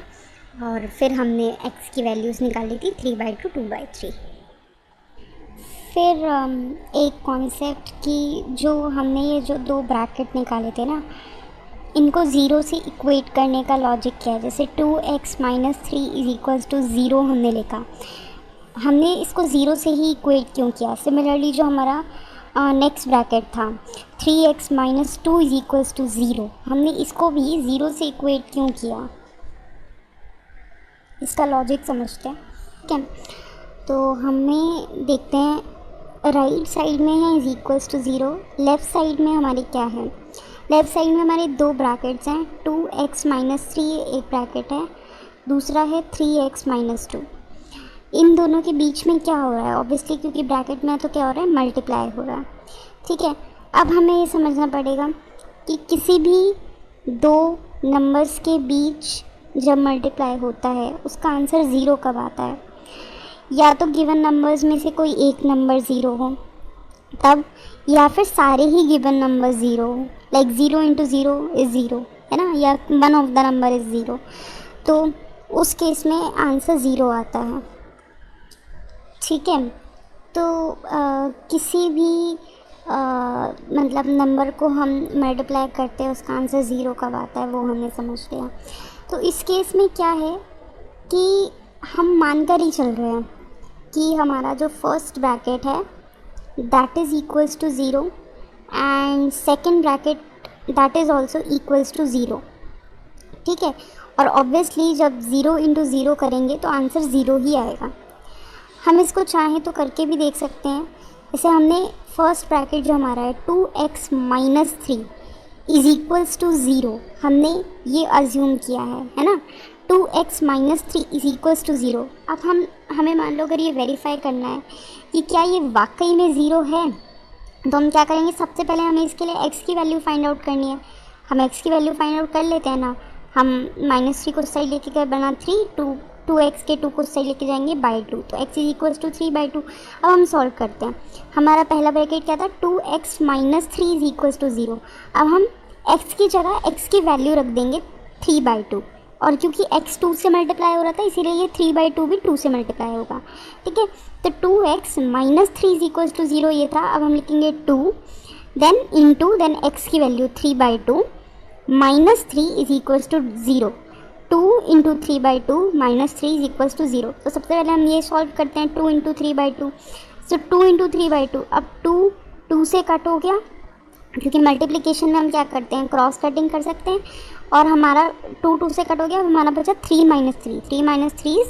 और फिर हमने x की वैल्यूज़ निकाली थी 3/2 2/3। फिर एक कॉन्सेप्ट की जो हमने ये जो दो ब्रैकेट निकाले थे ना, इनको ज़ीरो से इक्वेट करने का लॉजिक क्या है। जैसे 2x - 3 = 0 हमने लिखा, हमने इसको ज़ीरो से ही इक्वेट क्यों किया। सिमिलरली जो हमारा नेक्स्ट ब्रैकेट था 3x - 2 = 0, हमने इसको भी ज़ीरो से इक्वेट क्यों किया, इसका लॉजिक समझते हैं। ठीक है, तो हमें देखते हैं राइट साइड में है =0, लेफ़्ट साइड में हमारी क्या है। लेफ़्ट साइड में हमारे दो ब्रैकेट्स हैं, 2x - 3 एक ब्रैकेट है, दूसरा है 3x - 2। इन दोनों के बीच में क्या हो रहा है, ऑब्वियसली क्योंकि ब्रैकेट में है तो क्या हो रहा है, मल्टीप्लाई हो रहा है। ठीक है, अब हमें ये समझना पड़ेगा कि किसी भी दो नंबर्स के बीच जब मल्टीप्लाई होता है उसका आंसर ज़ीरो कब आता है। या तो गिवन नंबर्स में से कोई एक नंबर ज़ीरो हो तब, या फिर सारे ही गिवन नंबर ज़ीरो हो, लाइक 0 × 0 = 0, है ना, या one of the number is zero, तो उस केस में आंसर ज़ीरो आता है। ठीक है, तो किसी भी मतलब नंबर को हम मल्टीप्लाई करते हैं उसका आंसर ज़ीरो कब आता है वो हमें समझ लिया। तो इस केस में क्या है कि हम मानकर ही चल रहे हैं कि हमारा जो फर्स्ट ब्रैकेट है that is equals to zero and second bracket that is also equals to zero. ठीक है, और ऑब्वियसली जब 0 × 0 करेंगे तो आंसर ज़ीरो ही आएगा। हम इसको चाहें तो करके भी देख सकते हैं। जैसे हमने फर्स्ट ब्रैकेट जो हमारा है 2x - 3 = 0, हमने ये अज्यूम किया है ना, 2x - 3 = 0। अब हमें मान लो अगर ये वेरीफाई करना है कि क्या ये वाकई में ज़ीरो है, तो हम क्या करेंगे, सबसे पहले हमें इसके लिए x की वैल्यू फाइंड आउट करनी है। हम x की वैल्यू फाइंड आउट कर लेते हैं ना, हम -3 को साइड लेके क्या बना 3, 2x के 2 को साइड लेके जाएंगे /2, तो x = 3/2। अब हम सॉल्व करते हैं। हमारा पहला ब्रैकेट क्या था, 2x - 3 = 0। अब हम x की जगह x की वैल्यू रख देंगे 3/2, और क्योंकि x 2 से मल्टीप्लाई हो रहा था इसीलिए ये 3/2 भी 2 से मल्टीप्लाई होगा। ठीक है, तो 2x - 3 = 0 ये था। अब हम लिखेंगे 2 देन इंटू देन x की वैल्यू 3/2 -3 = 0। 2 × 3/2 -3 = 0। तो सबसे पहले हम ये सॉल्व करते हैं 2 × 3/2। सो 2 × 3/2, अब 2 से कट हो गया क्योंकि मल्टीप्लिकेशन में हम क्या करते हैं, क्रॉस कटिंग कर सकते हैं, और हमारा 2 से कट हो गया, हमारा बचा 3 - 3 =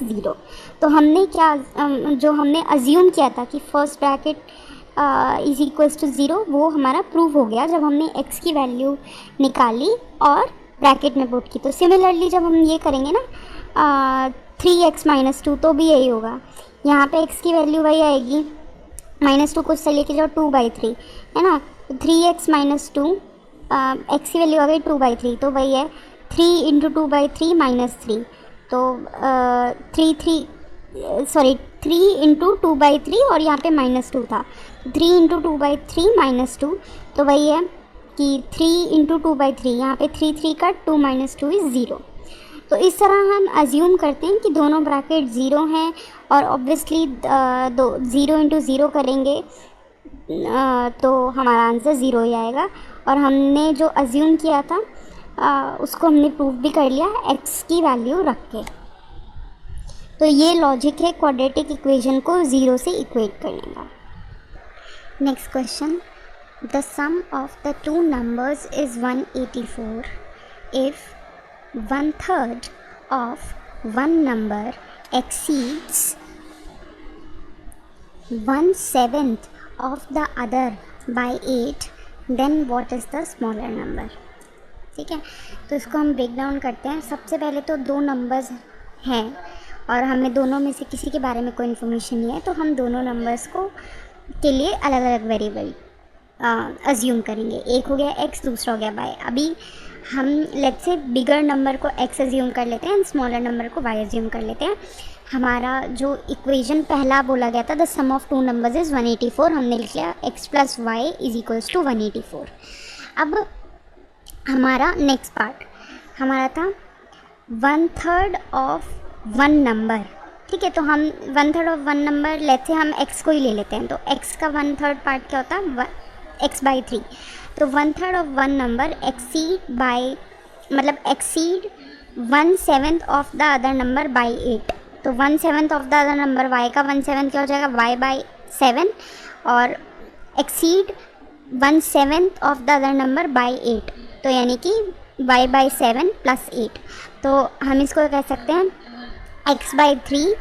0। तो हमने क्या जो हमने अज्यूम किया था कि first bracket is equals to 0, वो हमारा प्रूव हो गया जब हमने x की वैल्यू निकाली और ब्रैकेट में पुट की। तो सिमिलरली जब हम ये करेंगे ना 3x - 2, तो भी यही होगा। यहाँ पे x की वैल्यू वही आएगी, -2 को से लेके जाओ 2/3, है ना, 3x - 2 x की वैल्यू आ गई 2/3, तो वही है 3 × 2/3 -3, तो 3 × 2/3 और यहाँ पे -2 था, 3 × 2/3 -2, तो वही है कि 3 × 2/3, यहाँ पे 3 कट 2 - 2 = 0। तो इस तरह हम अज्यूम करते हैं कि दोनों ब्रैकेट ज़ीरो हैं, और ऑब्वियसली 0 × 0 करेंगे तो हमारा आंसर ज़ीरो ही आएगा। और हमने जो अज्यूम किया था उसको हमने प्रूव भी कर लिया x की वैल्यू रख के। तो ये लॉजिक है क्वाड्रेटिक इक्वेशन को ज़ीरो से इक्वेट करने का। Next question, the sum of the two numbers is 184 if 1/3 of one number exceeds 1/7 of the other by 8, then what is the smaller number। ठीक है, तो इसको हम ब्रेक डाउन करते हैं। सबसे पहले तो दो नंबर्स हैं और हमें दोनों में से किसी के बारे में कोई इन्फॉर्मेशन नहीं है, तो हम दोनों नंबर्स को के लिए अलग अलग वेरिएबल अज्यूम करेंगे। एक हो गया x, दूसरा हो गया y। अभी हम लेट्स से बिगर नंबर को x अज्यूम कर लेते हैं एंड स्मॉलर नंबर को y अज्यूम कर लेते हैं। हमारा जो इक्वेशन पहला बोला गया था the sum of two numbers is 184, हमने लिख लिया x + y = 184। अब हमारा नेक्स्ट पार्ट हमारा था 1/3 of वन नंबर, ठीक है, तो हम 1/3 of one number, let's say हम x को ही ले लेते हैं, तो x का 1/3 पार्ट क्या होता है, x/3, तो 1/3 of one number exceed by, मतलब exceed 1/7 of the other number by 8, तो 1/7 of the other number y का 1/7 क्या हो जाएगा, y/7, और exceed 1/7 of the other number by 8, तो यानी कि y/7 + 8, तो हम इसको कह सकते हैं x/3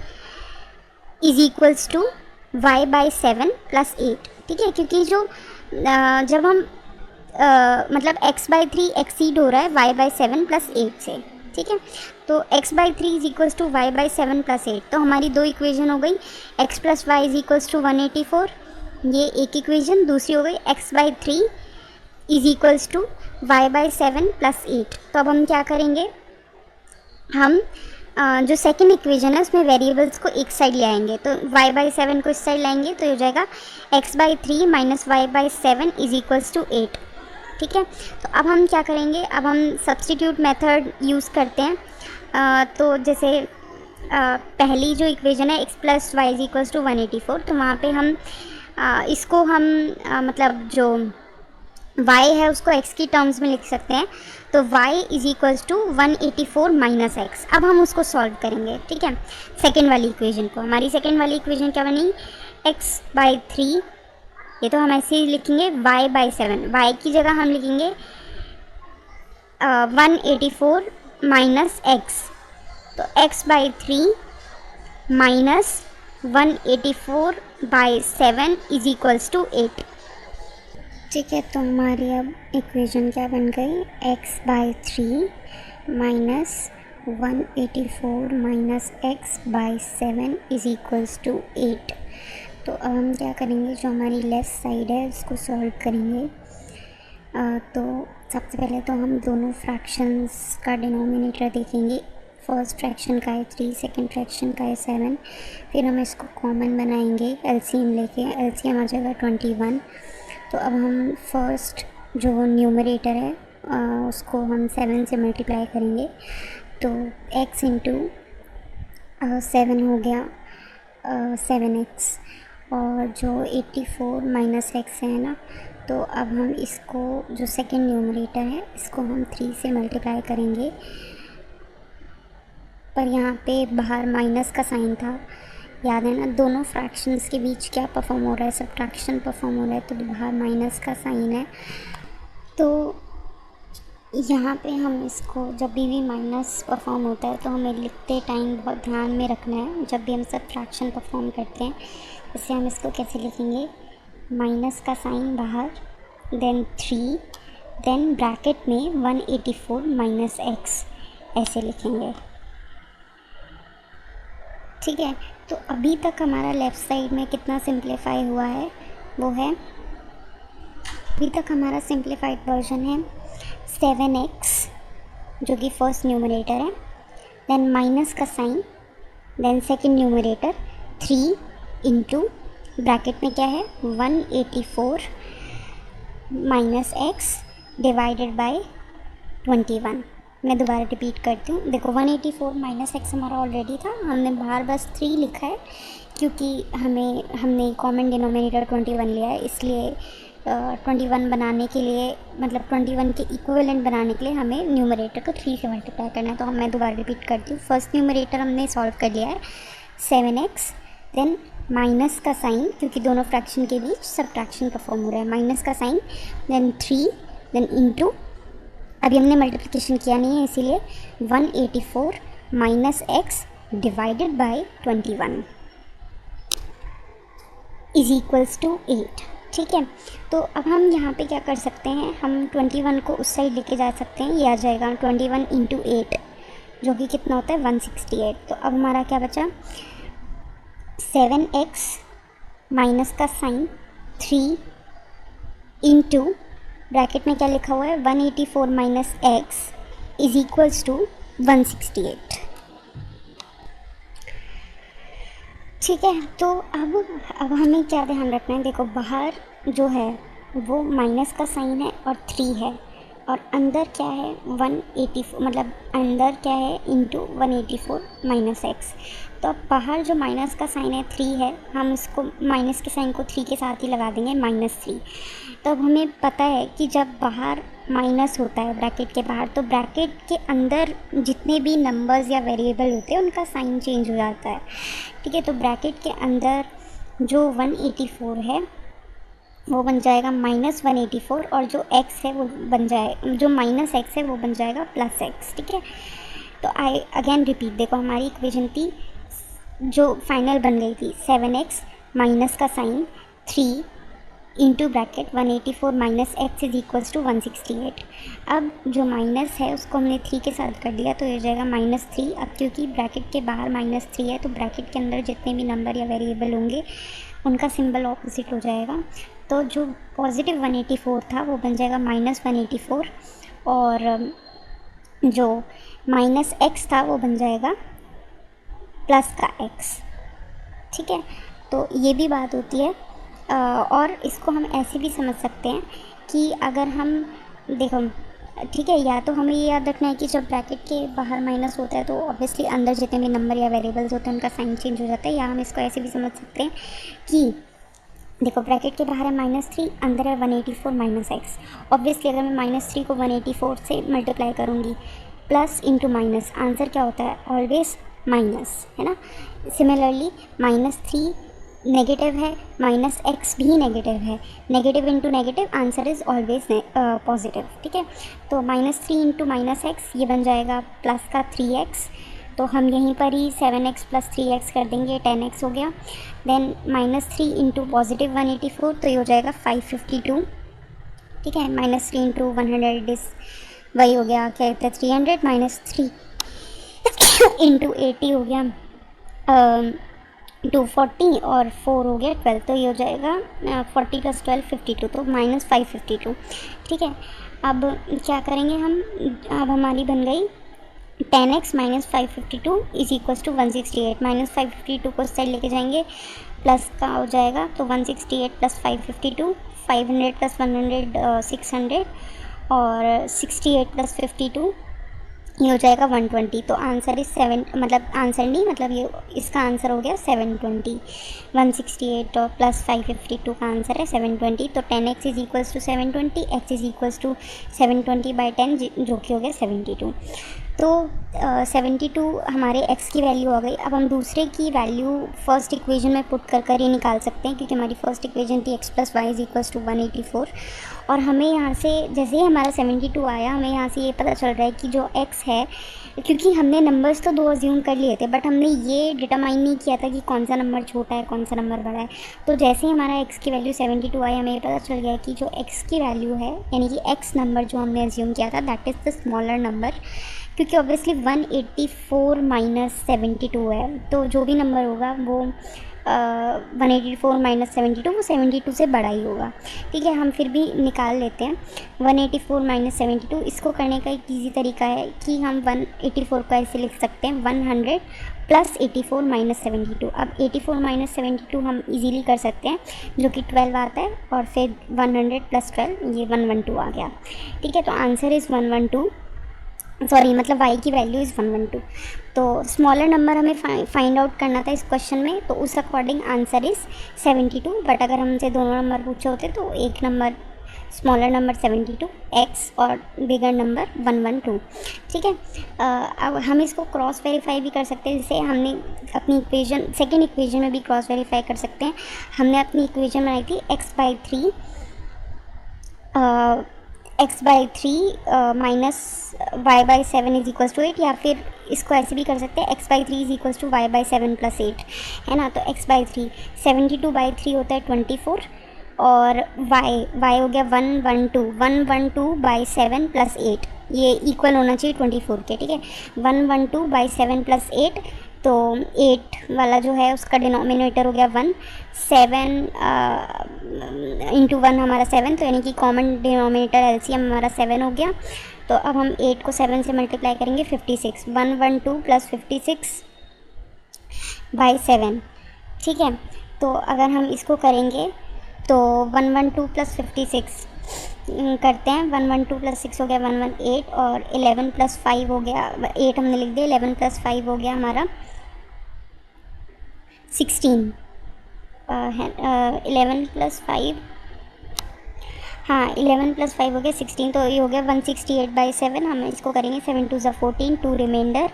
is equals to y/7 + 8, ठीक है, क्योंकि जो जब हम मतलब x/3 एक्सीड हो रहा है y/7 + 8 से, ठीक है, तो x/3 is equals to y/7 + 8, तो हमारी दो इक्वेशन हो गई, x + y is equals to 184, ये एक इक्वेशन, दूसरी हो गई x/3 is equals to y/7 + 8, तो अब हम क्या करेंगे, हम जो सेकंड इक्वेशन है उसमें वेरिएबल्स को एक साइड ले आएंगे, तो y/7 को इस साइड लाएंगे, तो ये हो जाएगा x/3 - y/7 is equals to 8, ठीक है, तो अब हम क्या करेंगे, अब हम सब्स्टिट्यूट मेथड यूज़ करते हैं, तो जैसे पहली जो इक्वेशन है x + y is equals to 184, तो वहाँ पे हम इसको हम मतलब जो y है उसको x की टर्म्स में लिख सकते हैं, तो y is equals to 184 - x, अब हम उसको सॉल्व करेंगे, ठीक है, सेकेंड वाली इक्वेशन को, हमारी सेकेंड वाली इक्वेशन क्या बनी, x/3, ये तो हम ऐसे ही लिखेंगे y/7, y की जगह हम लिखेंगे 184 - x, तो x/3 - 184/7 इज इक्वल्स टू 8, ठीक है, तो हमारी अब इक्वेशन क्या बन गई, x/3 - 184 - x/7 is equals to 8, तो अब हम क्या करेंगे, जो हमारी लेफ़्ट साइड है उसको सॉल्व करेंगे, तो सबसे पहले तो हम दोनों फ्रैक्शंस का डिनोमिनेटर देखेंगे, फर्स्ट फ्रैक्शन का है 3, सेकंड फ्रैक्शन का है 7, फिर हम इसको कॉमन बनाएंगे एलसीएम लेके, एलसीएम आ जाएगा 21, तो अब हम फर्स्ट जो न्यूमरेटर है उसको हम 7 से मल्टीप्लाई करेंगे, तो x × 7 हो गया 7x, और जो 84 - x है ना, तो अब हम इसको जो सेकंड न्यूमरेटर है इसको हम 3 से मल्टीप्लाई करेंगे, पर यहाँ पे बाहर माइनस का साइन था, याद है ना, दोनों फ्रैक्शंस के बीच क्या परफॉर्म हो रहा है, सब्ट्रैक्शन परफॉर्म हो रहा है, तो बाहर माइनस का साइन है, तो यहाँ पे हम इसको जब भी माइनस परफॉर्म होता है तो हमें लिखते टाइम बहुत ध्यान में रखना है, जब भी हम सब्ट्रैक्शन परफॉर्म करते हैं, इससे हम इसको कैसे लिखेंगे, माइनस का साइन बाहर, देन 3, देन ब्रैकेट में 184 - x, ऐसे लिखेंगे, ठीक है, तो अभी तक हमारा लेफ़्ट साइड में कितना सिंप्लीफाई हुआ है, वो है, अभी तक हमारा सिंप्लीफाइड वर्जन है 7x, जो कि फर्स्ट न्यूमरेटर है, देन माइनस का sign, then second numerator 3 into bracket में क्या है 184 - x डिवाइडेड बाय 21, मैं दोबारा रिपीट करती हूँ, देखो 184 - x हमारा ऑलरेडी था, हमने बाहर बस 3 लिखा है क्योंकि हमने कॉमन डिनोमिनेटर 21 लिया है, इसलिए 21 बनाने के लिए, मतलब 21 के इक्विवेलेंट बनाने के लिए हमें न्यूमरेटर को 3 से मल्टीप्लाई करना है, तो मैं दोबारा रिपीट करती हूँ, फर्स्ट न्यूमरेटर हमने सॉल्व कर लिया है 7x, देन माइनस का साइन, क्योंकि दोनों फ्रैक्शन के बीच सब्ट्रैक्शन परफॉर्म हो रहा है, माइनस का साइन, देन 3, देन इंटू, अभी हमने मल्टीप्लिकेशन किया नहीं है इसीलिए 184 - x divided by 21 is equals to 8, ठीक है, तो अब हम यहाँ पे क्या कर सकते हैं, हम 21 को उस साइड लेके जा सकते हैं, ये आ जाएगा 21 × 8, जो कि कितना होता है 168, तो अब हमारा क्या बचा 7x माइनस का साइन 3 इंटू ब्रैकेट में क्या लिखा हुआ है 184 - x इज इक्वल्स टू 168, ठीक है, तो अब हमें क्या ध्यान रखना है, देखो बाहर जो है वो माइनस का साइन है और 3 है, और अंदर क्या है 184, मतलब अंदर क्या है इंटू 184 माइनस एक्स। तो अब बाहर जो माइनस का साइन है 3 है, हम इसको माइनस के साइन को 3 के साथ ही लगा देंगे -3। तो अब हमें पता है कि जब बाहर माइनस होता है ब्रैकेट के बाहर, तो ब्रैकेट के अंदर जितने भी नंबर्स या वेरिएबल होते हैं उनका साइन चेंज हो जाता है। ठीक है, तो ब्रैकेट के अंदर जो 184 है वो बन जाएगा -184, और जो x है वो बन जाए, जो -x है वो बन जाएगा +x। ठीक है, तो आई अगेन रिपीट, देखो हमारी इक्वेशन थी जो फाइनल बन गई थी 7x माइनस का sign 3 into bracket 184 minus x is equals to 168। अब जो माइनस है उसको हमने 3 के साथ कर दिया तो ये हो जाएगा -3। अब क्योंकि ब्रैकेट के बाहर -3 है तो ब्रैकेट के अंदर जितने भी नंबर या वेरिएबल होंगे उनका सिंबल ऑपोजिट हो जाएगा। तो जो पॉजिटिव 184 था वो बन जाएगा -184, और जो -x था वो बन जाएगा प्लस का x। ठीक है, तो ये भी बात होती है। और इसको हम ऐसे भी समझ सकते हैं कि अगर हम देखो, ठीक है, या तो हमें ये याद रखना है कि जब ब्रैकेट के बाहर माइनस होता है तो ऑब्वियसली अंदर जितने भी नंबर या वेरिएबल्स होते हैं उनका साइन चेंज हो जाता है, या हम इसको ऐसे भी समझ सकते हैं कि देखो ब्रैकेट के बाहर है -3, अंदर है 184 माइनस एक्स। ऑब्वियसली अगर मैं -3 को 184 से मल्टीप्लाई करूँगी, प्लस इंटू माइनस, आंसर क्या होता है ऑलवेज माइनस, है ना। सिमिलरली -3 नेगेटिव है, -x भी नेगेटिव है, negative into negative answer is always positive. ठीक है, तो -3 इंटू -x ये बन जाएगा प्लस का 3x। तो हम यहीं पर ही 7x प्लस 3x कर देंगे, 10x हो गया। देन -3 इंटू पॉजिटिव 184 तो ये हो जाएगा 552। ठीक है, -3 इंटू 100 इज वही हो गया, क्या कहते हैं 300, -3 इंटू 80 हो गया 240, और 4 हो गया 12, तो ये हो जाएगा 40 + 12 52, तो -552। ठीक है, अब क्या करेंगे हम, अब हमारी बन गई 10x minus 552 is equals to 168। -552 को साइड लेके जाएंगे, प्लस का हो जाएगा, तो 168 + 552, 500 + 100 600, और 68 + 52 ये हो जाएगा 120। तो आंसर इज 7, मतलब आंसर नहीं, मतलब ये इसका आंसर हो गया 720। 168 और प्लस 552 का आंसर है 720। तो 10x is equals to 720, x is equals to 720/10 जो कि हो गया 72। तो 72 हमारे x की वैल्यू आ गई। अब हम दूसरे की वैल्यू फर्स्ट इक्वेशन में पुट कर ही निकाल सकते हैं, क्योंकि हमारी फर्स्ट इक्वेशन थी x + y is equals to 184, और हमें यहाँ से जैसे ही हमारा 72 आया, हमें यहाँ से ये पता चल रहा है कि जो x है, क्योंकि हमने नंबर्स तो 2 अज्यूम कर लिए थे, बट हमने ये डिटरमाइन नहीं किया था कि कौन सा नंबर छोटा है कौन सा नंबर बड़ा है। तो जैसे ही हमारा x की वैल्यू 72 आई, हमें पता चल गया कि जो x की वैल्यू है, यानी कि x नंबर जो हमने अज्यूम किया था, that is the smaller number, क्योंकि ऑब्वियसली 184 माइनस 72 है, तो जो भी नंबर होगा वो 184 माइनस 72 वो 72 से बड़ा ही होगा। ठीक है, हम फिर भी निकाल लेते हैं 184 माइनस 72। इसको करने का एक ईजी तरीका है कि हम 184 को ऐसे लिख सकते हैं 100 + 84 माइनस 72। अब 84 माइनस 72 हम इजीली कर सकते हैं, जो कि 12 आता है, और फिर 100 + 12 ये 112 आ गया। ठीक है, तो आंसर इज़ 112, सॉरी मतलब y की वैल्यू इज़ 112। तो स्मॉलर नंबर हमें फाइंड आउट करना था इस क्वेश्चन में, तो उस अकॉर्डिंग आंसर इज़ 72। बट अगर हमसे दोनों नंबर पूछे होते तो एक नंबर स्मॉलर नंबर 72 x और बिगर नंबर 112। ठीक है, अब हम इसको क्रॉस वेरीफाई भी कर सकते हैं, जैसे हमने अपनी इक्वेशन सेकेंड इक्वेशन में भी क्रॉस वेरीफाई कर सकते हैं। हमने अपनी इक्वेशन बनाई थी x/3 minus y/7 is equals to 8, या फिर इसको ऐसे भी कर सकते हैं x/3 is equals to y/7 + 8, है ना। तो x/3 72/3 होता है 24, और y हो गया 112/7 + 8, ये इक्वल होना चाहिए 24 के। ठीक है, 112/7 + 8, तो 8 वाला जो है उसका डिनोमिनेटर हो गया 1, 7 इंटू 1 हमारा 7, तो यानी कि कॉमन डिनोमिनेटर एलसीएम हमारा 7 हो गया। तो अब हम 8 को 7 से मल्टीप्लाई करेंगे 56, 112 + 56/7। ठीक है, तो अगर हम इसको करेंगे तो 112 + 56 करते हैं। 112 + 6 हो गया 118 और 11 + 5 हो गया 8 हमने लिख दिया। 11 + 5 हो गया हमारा 16 है 11 + 5 हाँ 11 + 5 हो गया 16 तो ये हो गया 168/7। हम इसको करेंगे 7 2 14 2 रिमाइंडर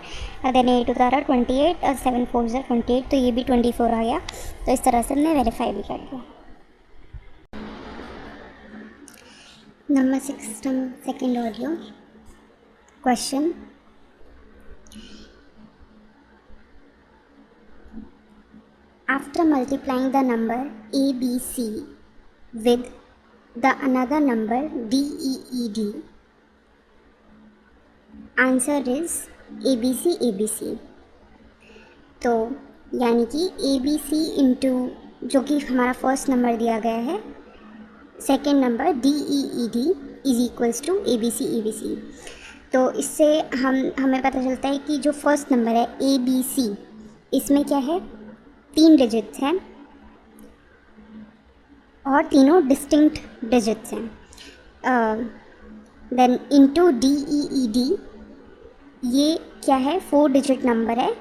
देन 8 उतारा 28 और 7 4 28 तो ये भी 24 आ गया। तो इस तरह से हमने वेरीफाई भी कर लिया। Number 6 second audio question after multiplying the number ABC with the another number DEED answer is ABC। तो यानी कि ABC इंटू जो कि हमारा फर्स्ट नंबर दिया गया है second number DEED is equals to ABC। तो इससे हमें पता चलता है कि जो फर्स्ट नंबर है ABC इसमें क्या है 3 डिजिट्स हैं और तीनों डिस्टिंक्ट डिजिट्स हैं। देन इनटू DEED ये क्या है 4 डिजिट नंबर है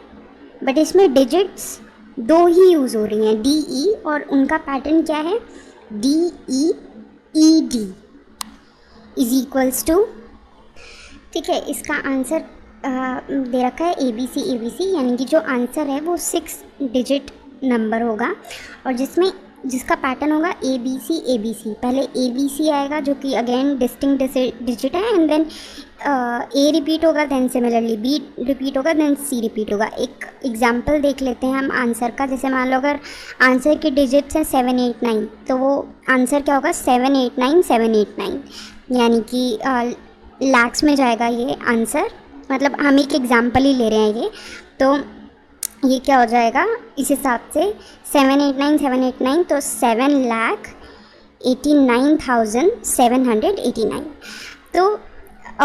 बट इसमें डिजिट्स 2 ही यूज़ हो रही हैं DE और उनका पैटर्न क्या है DEED इज इक्वल्स टू ठीक है। इसका आंसर दे रखा है ABC यानी कि जो आंसर है वो 6 डिजिट नंबर होगा और जिसका पैटर्न होगा ABC। पहले ABC आएगा जो कि अगेन डिस्टिंक्ट डिजिट है एंड देन A रिपीट होगा देन सिमिलरली B रिपीट होगा देन C रिपीट होगा। एक एग्जांपल देख लेते हैं हम आंसर का। जैसे मान लो अगर आंसर के डिजिट्स हैं 789 तो वो आंसर क्या होगा 789 यानी कि लैक्स में जाएगा ये आंसर। मतलब हम एक एग्जांपल ही ले रहे हैं ये तो ये क्या हो जाएगा इस हिसाब से 789 तो 7,89,789 तो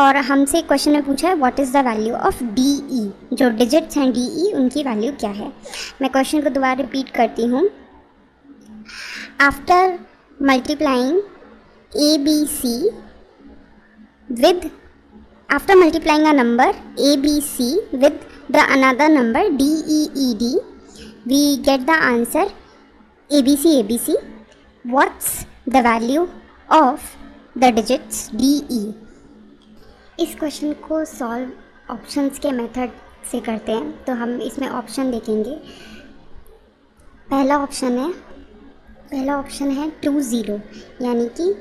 और हमसे क्वेश्चन में पूछा है what is the value of DE जो डिजिट्स हैं DE उनकी वैल्यू क्या है। मैं क्वेश्चन को दोबारा रिपीट करती हूँ। After multiplying ABC with after multiplying a number ABC with the another number DEED we get the answer ABC। What's the value of the digits DE। इस क्वेश्चन को सॉल्व ऑप्शंस के method से करते हैं तो हम इसमें ऑप्शन देखेंगे। पहला ऑप्शन है 20 यानी कि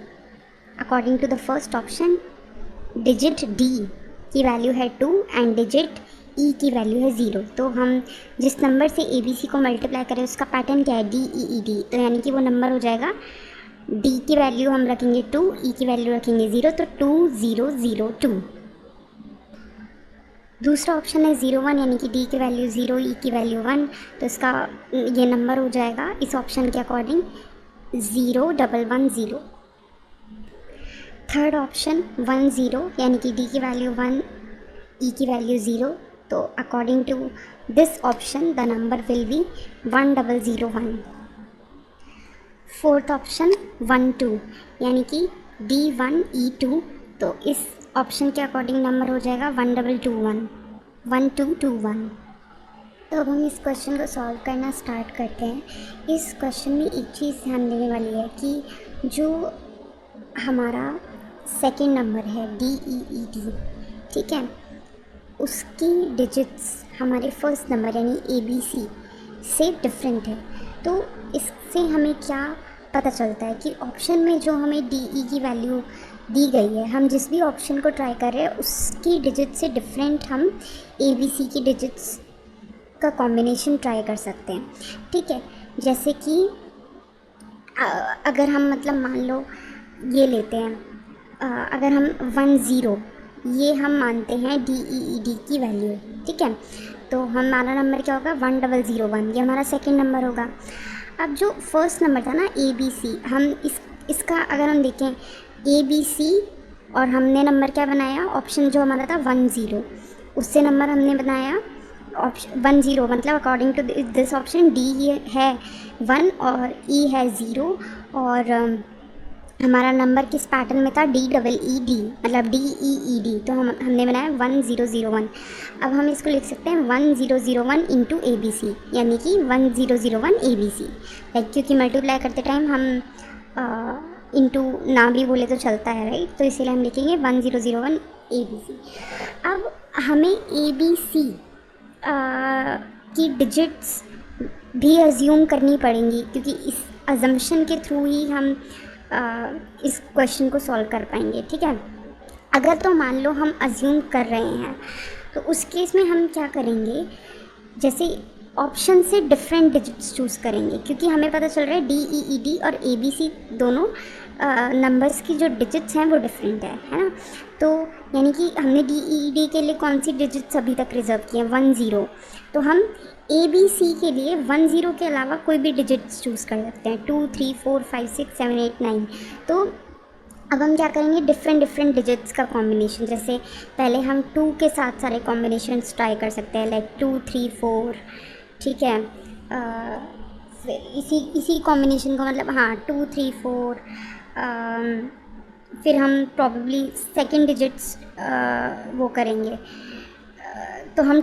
according to the first option digit D की वैल्यू है 2 एंड डिजिट E की वैल्यू है 0। तो हम जिस नंबर से ABC को मल्टीप्लाई करें उसका पैटर्न क्या है DEED तो यानी कि वो नंबर हो जाएगा D की वैल्यू हम रखेंगे 2 E की वैल्यू रखेंगे 0 तो 2002। दूसरा ऑप्शन है 01 यानी कि D की वैल्यू 0 E की वैल्यू 1 तो इसका ये नंबर हो जाएगा इस ऑप्शन के अकॉर्डिंग 0110। थर्ड ऑप्शन 10 यानी कि D की वैल्यू 1 E की वैल्यू 0 तो according to this option the number will be 1001। Fourth option 12 यानी कि D1 E2 तो इस ऑप्शन के अकॉर्डिंग नंबर हो जाएगा 1221। तो अब हम इस क्वेश्चन को सॉल्व करना स्टार्ट करते हैं। इस क्वेश्चन में एक चीज़ ध्यान देने वाली है कि जो हमारा सेकेंड नंबर है DEED ठीक है उसकी डिजिट्स हमारे फर्स्ट नंबर यानी ABC से डिफरेंट है। तो इससे हमें क्या पता चलता है कि ऑप्शन में जो हमें DE की वैल्यू दी गई है हम जिस भी ऑप्शन को ट्राई कर रहे हैं उसकी डिजिट से डिफरेंट हम ABC की डिजिट्स का कॉम्बिनेशन ट्राई कर सकते हैं। ठीक है जैसे कि अगर हम मतलब मान लो ये लेते हैं अगर हम 10 ये हम मानते हैं DEED की वैल्यू ठीक है तो हमारा नंबर क्या होगा 1001 ये हमारा सेकंड नंबर होगा। अब जो फर्स्ट नंबर था ना ABC हम इसका अगर हम देखें ABC और हमने नंबर क्या बनाया ऑप्शन जो हमारा था 10 उससे नंबर हमने बनाया ऑप्शन 10 मतलब according to this option D है 1 और E है 0 और हमारा नंबर किस पैटर्न में था, DEED, मतलब DEED, तो हमने बनाया 1001। अब हम इसको लिख सकते हैं 1001 इंटू ABC, यानी कि 1001 ABC। लाइक क्योंकि मल्टीप्लाई करते टाइम हम इंटू ना भी बोले तो चलता है, राइट, तो इसीलिए हम लिखेंगे 1001 ABC। अब हमें ABC की डिजिट्स भी अज्यूम करनी पड़ेंगी, क्योंकि इस अजम्पशन के थ्रू ही हम इस क्वेश्चन को सॉल्व कर पाएंगे। ठीक है, अगर तो मान लो हम अज्यूम कर रहे हैं तो उस केस में हम क्या करेंगे, जैसे ऑप्शन से डिफरेंट डिजिट्स चूज़ करेंगे, क्योंकि हमें पता चल रहा है DEED और ABC दोनों नंबर्स की जो डिजिट्स हैं वो डिफरेंट है ना। तो यानी कि हमने DEED के लिए कौन सी डिजिट्स अभी तक रिजर्व की हैं, 10, तो हम ABC के लिए 10 के अलावा कोई भी डिजिट्स चूज़ कर सकते हैं, 2 3 4 5 6 7 8 9। तो अब हम क्या करेंगे, डिफरेंट डिजिट्स का कॉम्बिनेशन, जैसे पहले हम 2 के साथ सारे कॉम्बिनेशंस ट्राई कर सकते हैं, लाइक 2 3 4, ठीक है। इसी कॉम्बिनेशन को, मतलब हाँ 2 3 4, फिर हम प्रॉब्ली सेकंड डिजिट्स वो करेंगे। तो हम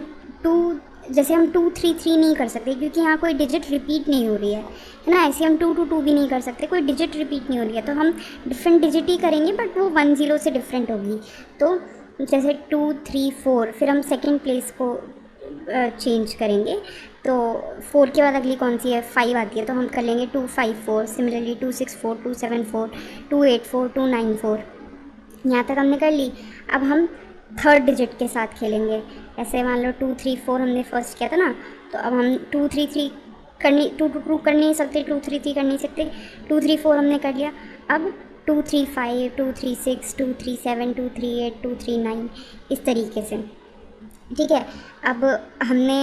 जैसे हम 2 3 3 नहीं कर सकते, क्योंकि यहाँ कोई डिजिट रिपीट नहीं हो रही है ना। ऐसे हम 2 2 2 भी नहीं कर सकते, कोई डिजिट रिपीट नहीं हो रही है, तो हम डिफरेंट डिजिट ही करेंगे, बट वो 10 से डिफरेंट होगी। तो जैसे 2 3 4, फिर हम सेकंड प्लेस को चेंज करेंगे, तो 4 के बाद अगली कौन सी है, 5 आती है, तो हम कर लेंगे 2 5 4। सिमिलरली 2 6 4, 2 7 4, 2 8 4, 2 9 4। यहाँ तक हमने कर ली। अब हम थर्ड डिजिट के साथ खेलेंगे, ऐसे मान लो 2 3 4 हमने फर्स्ट किया था ना, तो अब हम 2 3 3 2 2 कर नहीं सकते, 2 3 3 कर नहीं सकते, 2 3 4 हमने कर लिया। अब 2 3 5, 2 3 6, 2 3 7, 2 3 8, 2 3 9, इस तरीके से। ठीक है, अब हमने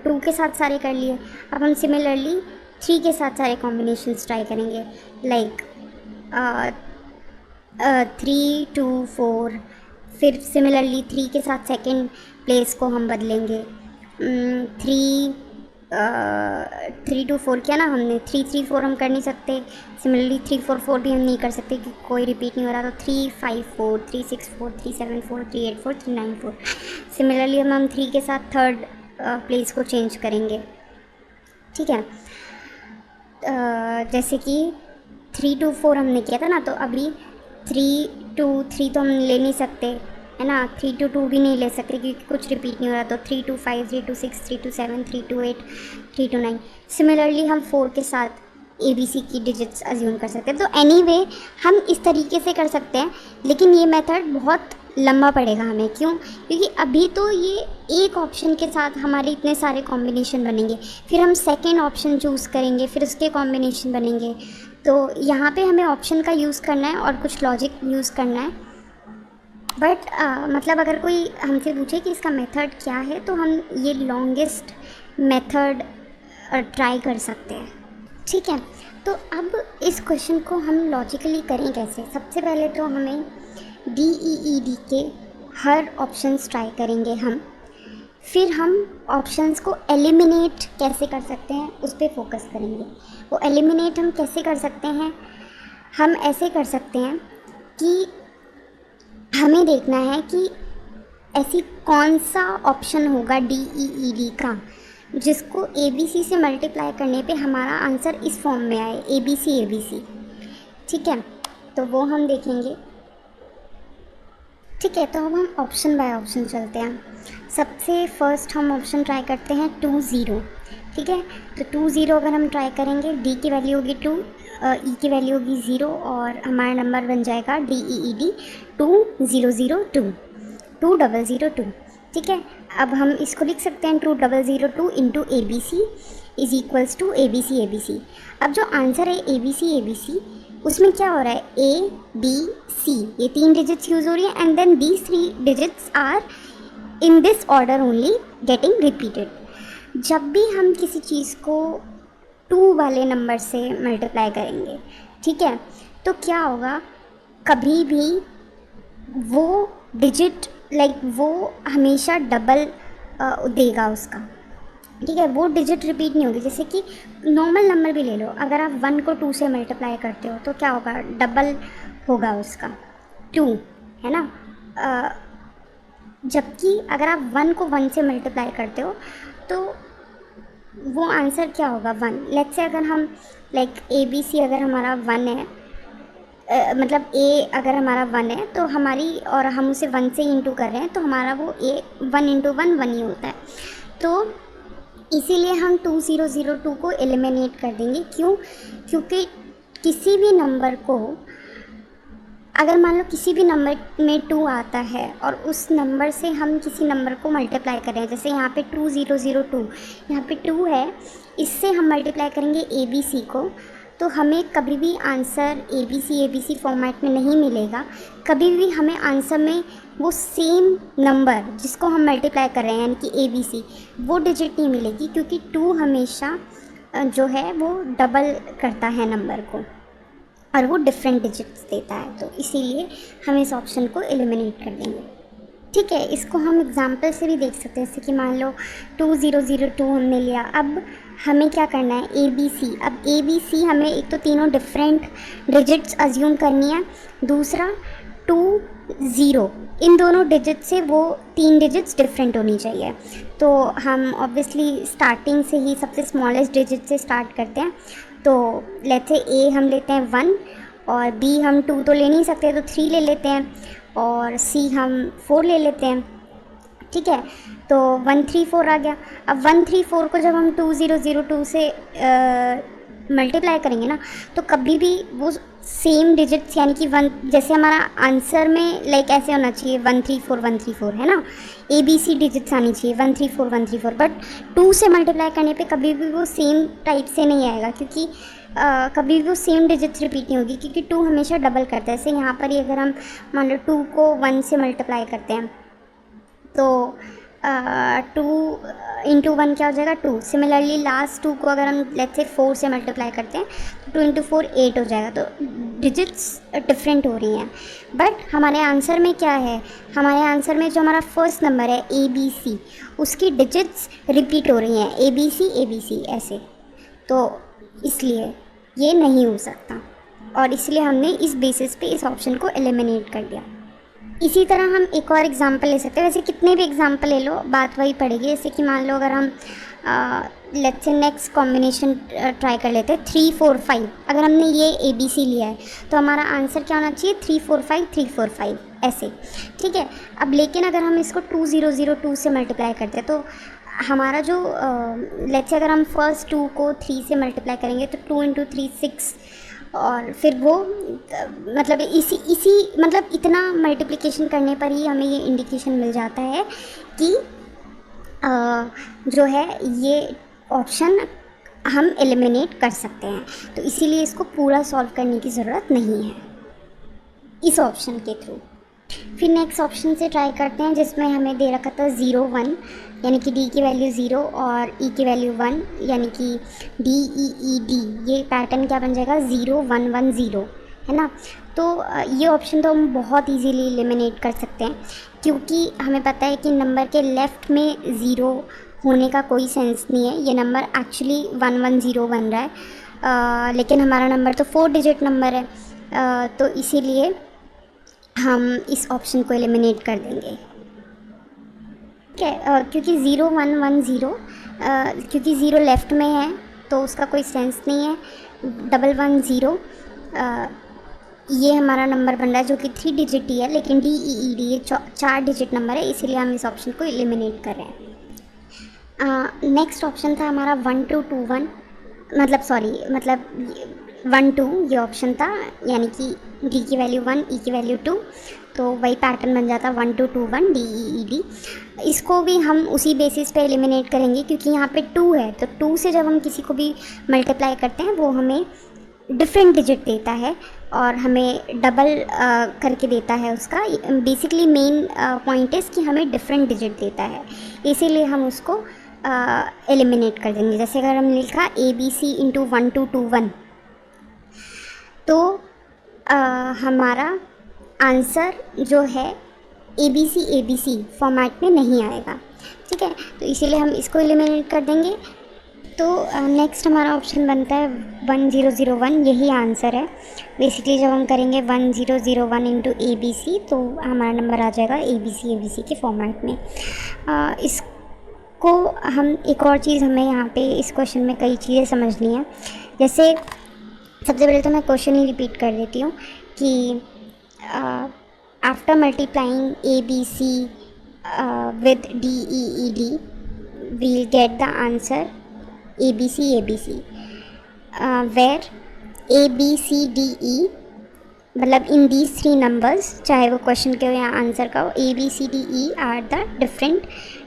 2 के साथ सारे कर लिए। अब हम सिमिलरली 3 के साथ सारे कॉम्बिनेशंस ट्राई करेंगे, लाइक 3 2 4। फिर सिमिलरली 3 के साथ सेकंड प्लेस को हम बदलेंगे, 3 2 4 किया ना हमने, 3 3 4 हम कर नहीं सकते। सिमिलरली 3 4 4 भी हम नहीं कर सकते, क्योंकि कोई रिपीट नहीं हो रहा, तो 3 5 4, 3 6 4, 3 7 4, 3 8 4, 3 9 4। सिमिलरली हम 3 के साथ थर्ड प्लेस को चेंज करेंगे। ठीक है, जैसे कि 3 2 4 हमने किया था ना, तो अभी 3 2 3 तो हम ले नहीं सकते, है ना। 3 2 2 भी नहीं ले सकते, क्योंकि कुछ रिपीट नहीं हो रहा, तो 3 2 5, 3 2 6, 3 2 7, 3 2 8, 3 2 9। सिमिलरली हम 4 के साथ ABC की डिजिट्स अज्यूम कर सकते हैं। तो एनीवे हम इस तरीके से कर सकते हैं, लेकिन ये मेथड बहुत लंबा पड़ेगा हमें। क्यों? क्योंकि अभी तो ये एक ऑप्शन के साथ हमारे इतने सारे कॉम्बिनेशन बनेंगे, फिर हम सेकेंड ऑप्शन चूज़ करेंगे, फिर उसके कॉम्बिनेशन बनेंगे। तो यहाँ पे हमें ऑप्शन का यूज़ करना है और कुछ लॉजिक यूज़ करना है। बट मतलब अगर कोई हमसे पूछे कि इसका मेथड क्या है, तो हम ये लॉन्गेस्ट मेथड ट्राई कर सकते हैं। ठीक है, तो अब इस क्वेश्चन को हम लॉजिकली करें कैसे। सबसे पहले तो हमें DEED के हर ऑप्शंस ट्राई करेंगे हम, फिर हम ऑप्शंस को एलिमिनेट कैसे कर सकते हैं उस पर फोकस करेंगे। वो एलिमिनेट हम कैसे कर सकते हैं, हम ऐसे कर सकते हैं कि हमें देखना है कि ऐसी कौन सा ऑप्शन होगा DEED का जिसको ABC से मल्टीप्लाई करने पे हमारा आंसर इस फॉर्म में आए, ABC। ठीक है, तो वो हम देखेंगे। ठीक है, तो अब हम ऑप्शन बाय ऑप्शन चलते हैं। सबसे फर्स्ट हम ऑप्शन ट्राई करते हैं 2 0। ठीक है, तो 2 0 अगर हम ट्राई करेंगे, D की वैल्यू होगी 2, E की वैल्यू होगी 0, और हमारा नंबर बन जाएगा DEED 2002, 2002। ठीक है, अब हम इसको लिख सकते हैं 2002 into ABC is equals to ABC। अब जो आंसर है ABC, उसमें क्या हो रहा है, ABC, ये 3 डिजिट्स यूज़ हो रही है, and then these 3 digits are in this order only getting repeated. जब भी हम किसी चीज़ को 2 वाले नंबर से मल्टीप्लाई करेंगे, ठीक है, तो क्या होगा, कभी भी वो डिजिट वो हमेशा डबल देगा उसका। ठीक है, वो डिजिट रिपीट नहीं होगी। जैसे कि नॉर्मल नंबर भी ले लो, अगर आप 1 को 2 से मल्टीप्लाई करते हो तो क्या होगा, डबल होगा उसका 2, है ना। जबकि अगर आप 1 को 1 से मल्टीप्लाई करते हो तो वो आंसर क्या होगा, 1। लेट्स से अगर हम लाइक ABC अगर हमारा 1 है, मतलब A अगर हमारा 1 है तो हमारी, और हम उसे 1 से इंटू कर रहे हैं तो हमारा वो A 1 इंटू 1 1 ही होता है। तो इसीलिए हम 2002 को एलिमिनेट कर देंगे। क्यों? क्योंकि किसी भी नंबर को, अगर मान लो किसी भी नंबर में 2 आता है और उस नंबर से हम किसी नंबर को मल्टीप्लाई कर रहे हैं, जैसे यहाँ पे 2002, यहाँ पे 2 है, इससे हम मल्टीप्लाई करेंगे ABC को, तो हमें कभी भी आंसर ABC फॉर्मेट में नहीं मिलेगा। कभी भी हमें आंसर में वो सेम नंबर जिसको हम मल्टीप्लाई कर रहे हैं यानी कि ABC, वो डिजिट नहीं मिलेगी, क्योंकि 2 हमेशा जो है वो डबल करता है नंबर को और वो डिफरेंट डिजिट्स देता है। तो इसीलिए हम इस ऑप्शन को एलिमिनेट कर देंगे। ठीक है, इसको हम एग्जाम्पल से भी देख सकते हैं। जैसे कि मान लो 2002 हमने लिया, अब हमें क्या करना है, ABC। अब ABC हमें एक तो तीनों डिफरेंट डिजिट्स अज्यूम करनी है, दूसरा 2 0, इन दोनों डिजिट से वो 3 डिजिट्स डिफरेंट होनी चाहिए। तो हम ऑब्वियसली स्टार्टिंग से ही सबसे स्मॉलेस्ट डिजिट से स्टार्ट करते हैं। तो लेट्स से A हम लेते हैं 1 और B हम 2 तो ले नहीं सकते तो 3 ले लेते हैं और C हम 4 ले लेते हैं। ठीक है, तो 134 आ गया। अब 134 को जब हम 2002 से मल्टीप्लाई करेंगे ना, तो कभी भी वो सेम डिजिट्स यानी कि 1, जैसे हमारा आंसर में लाइक ऐसे होना चाहिए 134 है ना, ABC डिजिट्स आनी चाहिए 134, बट 2 से मल्टीप्लाई करने पे कभी भी वो सेम टाइप से नहीं आएगा, क्योंकि कभी भी वो सेम डिजिट्स रिपीट नहीं होगी, क्योंकि 2 हमेशा डबल करता है। जैसे यहाँ पर ही अगर हम मान लो 2 को 1 से मल्टीप्लाई करते हैं तो 2 इंटू 1 क्या हो जाएगा, 2। सिमिलरली लास्ट 2 को अगर हम लेट्स से 4 से मल्टीप्लाई करते हैं तो 2 इंटू 4 8 हो जाएगा। तो डिजिट्स डिफरेंट हो रही हैं, बट हमारे आंसर में क्या है, हमारे आंसर में जो हमारा फर्स्ट नंबर है ABC, उसकी डिजिट्स रिपीट हो रही हैं ABC ऐसे। तो इसलिए ये नहीं हो सकता और इसलिए हमने इस बेसिस पे इस ऑप्शन को एलिमिनेट कर दिया। इसी तरह हम एक और एग्जांपल ले सकते हैं। वैसे कितने भी एग्जांपल ले लो बात वही पड़ेगी। जैसे कि मान लो अगर हम let's say next combination try कर लेते हैं 3 4 5। अगर हमने ये ABC लिया है तो हमारा आंसर क्या होना चाहिए, 3 4 5 3 4 5 ऐसे। ठीक है, अब लेकिन अगर हम इसको 2002 से मल्टीप्लाई करते हैं तो हमारा जो लेट्स से अगर हम फर्स्ट 2 को 3 से मल्टीप्लाई करेंगे तो 2 इंटू 3 6, और फिर वो मतलब इसी मतलब इतना मल्टीप्लिकेशन करने पर ही हमें ये इंडिकेशन मिल जाता है कि जो है ये ऑप्शन हम एलिमिनेट कर सकते हैं। तो इसीलिए इसको पूरा सॉल्व करने की ज़रूरत नहीं है इस ऑप्शन के थ्रू। फिर नेक्स्ट ऑप्शन से ट्राई करते हैं जिसमें हमें दे रखा था 0 1 यानी कि D की वैल्यू 0 और E की वैल्यू 1 यानी कि DEED। ये पैटर्न क्या बन जाएगा, 0 1 1 0, है ना। तो ये ऑप्शन तो हम बहुत इजीली एलिमिनेट कर सकते हैं, क्योंकि हमें पता है कि नंबर के लेफ़्ट में 0 होने का कोई सेंस नहीं है। ये नंबर एक्चुअली 1 1 0 बन रहा है, लेकिन हमारा नंबर तो 4 डिजिट नंबर है, तो इसीलिए हम इस ऑप्शन को एलिमिनेट कर देंगे। ठीक है, क्योंकि 0 1 1 0, क्योंकि 0 लेफ़्ट में है तो उसका कोई सेंस नहीं है। 1 1 0 ये हमारा नंबर बन रहा है जो कि 3 डिजिट ही है, लेकिन DEED ये 4 डिजिट नंबर है, इसीलिए हम इस ऑप्शन को एलिमिनेट कर रहे हैं। नेक्स्ट ऑप्शन था हमारा 1 2 2 1, मतलब 1 2 ये ऑप्शन था, यानी कि D की वैल्यू 1 E की वैल्यू 2, तो वही पैटर्न बन जाता 1 2 2 1 DEED। इसको भी हम उसी बेसिस पे एलिमिनेट करेंगे, क्योंकि यहाँ पे 2 है, तो 2 से जब हम किसी को भी मल्टीप्लाई करते हैं वो हमें डिफरेंट डिजिट देता है और हमें डबल करके देता है उसका। बेसिकली मेन पॉइंट इज़ कि हमें डिफरेंट डिजिट देता है, इसीलिए हम उसको एलिमिनेट कर देंगे। जैसे अगर हमने लिखा ABC इंटू 1 2 2 1, तो हमारा आंसर जो है ABC फॉर्मेट में नहीं आएगा। ठीक है, तो इसीलिए हम इसको एलिमिनेट कर देंगे। तो नेक्स्ट हमारा ऑप्शन बनता है 1001, यही आंसर है। बेसिकली जब हम करेंगे 1001 इंटू ABC तो हमारा नंबर आ जाएगा ABC के फॉर्मेट में। इसको हम एक और चीज़ हमें यहाँ पे इस क्वेश्चन में कई चीज़ें समझनी है। जैसे सबसे पहले तो मैं क्वेश्चन ही रिपीट कर देती हूँ कि after multiplying ABC with DEED we'll get the answer ABC where ABCDE मतलब इन दीज 3 नंबर्स, चाहे वो क्वेश्चन के हो या आंसर का हो, ABCDE are the different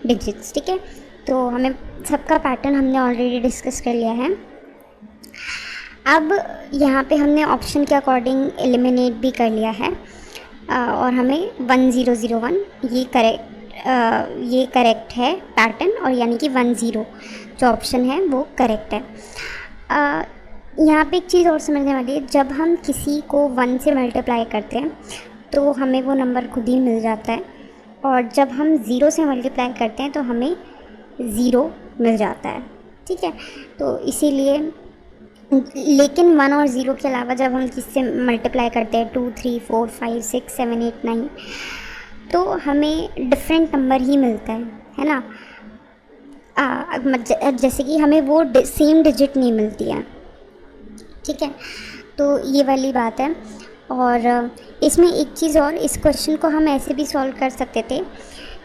digits. ठीक है, तो हमें सबका पैटर्न हमने ऑलरेडी डिस्कस कर लिया है। अब यहाँ पे हमने ऑप्शन के अकॉर्डिंग एलिमिनेट भी कर लिया है और हमें 1001 ये करेक्ट है पैटर्न, और यानी कि 10 जो ऑप्शन है वो करेक्ट है। यहाँ पे एक चीज़ और समझने वाली है, जब हम किसी को 1 से मल्टीप्लाई करते हैं तो हमें वो नंबर खुद ही मिल जाता है, और जब हम 0 से मल्टीप्लाई करते हैं तो हमें 0 मिल जाता है। ठीक है, तो इसीलिए लेकिन 1 और 0 के अलावा जब हम किससे मल्टीप्लाई करते हैं 2, 3, 4, 5, 6, 7, 8, 9 तो हमें डिफरेंट नंबर ही मिलता है ना। जैसे कि हमें वो सेम डिजिट नहीं मिलती है। ठीक है, तो ये वाली बात है। और इसमें एक चीज़ और, इस क्वेश्चन को हम ऐसे भी सॉल्व कर सकते थे,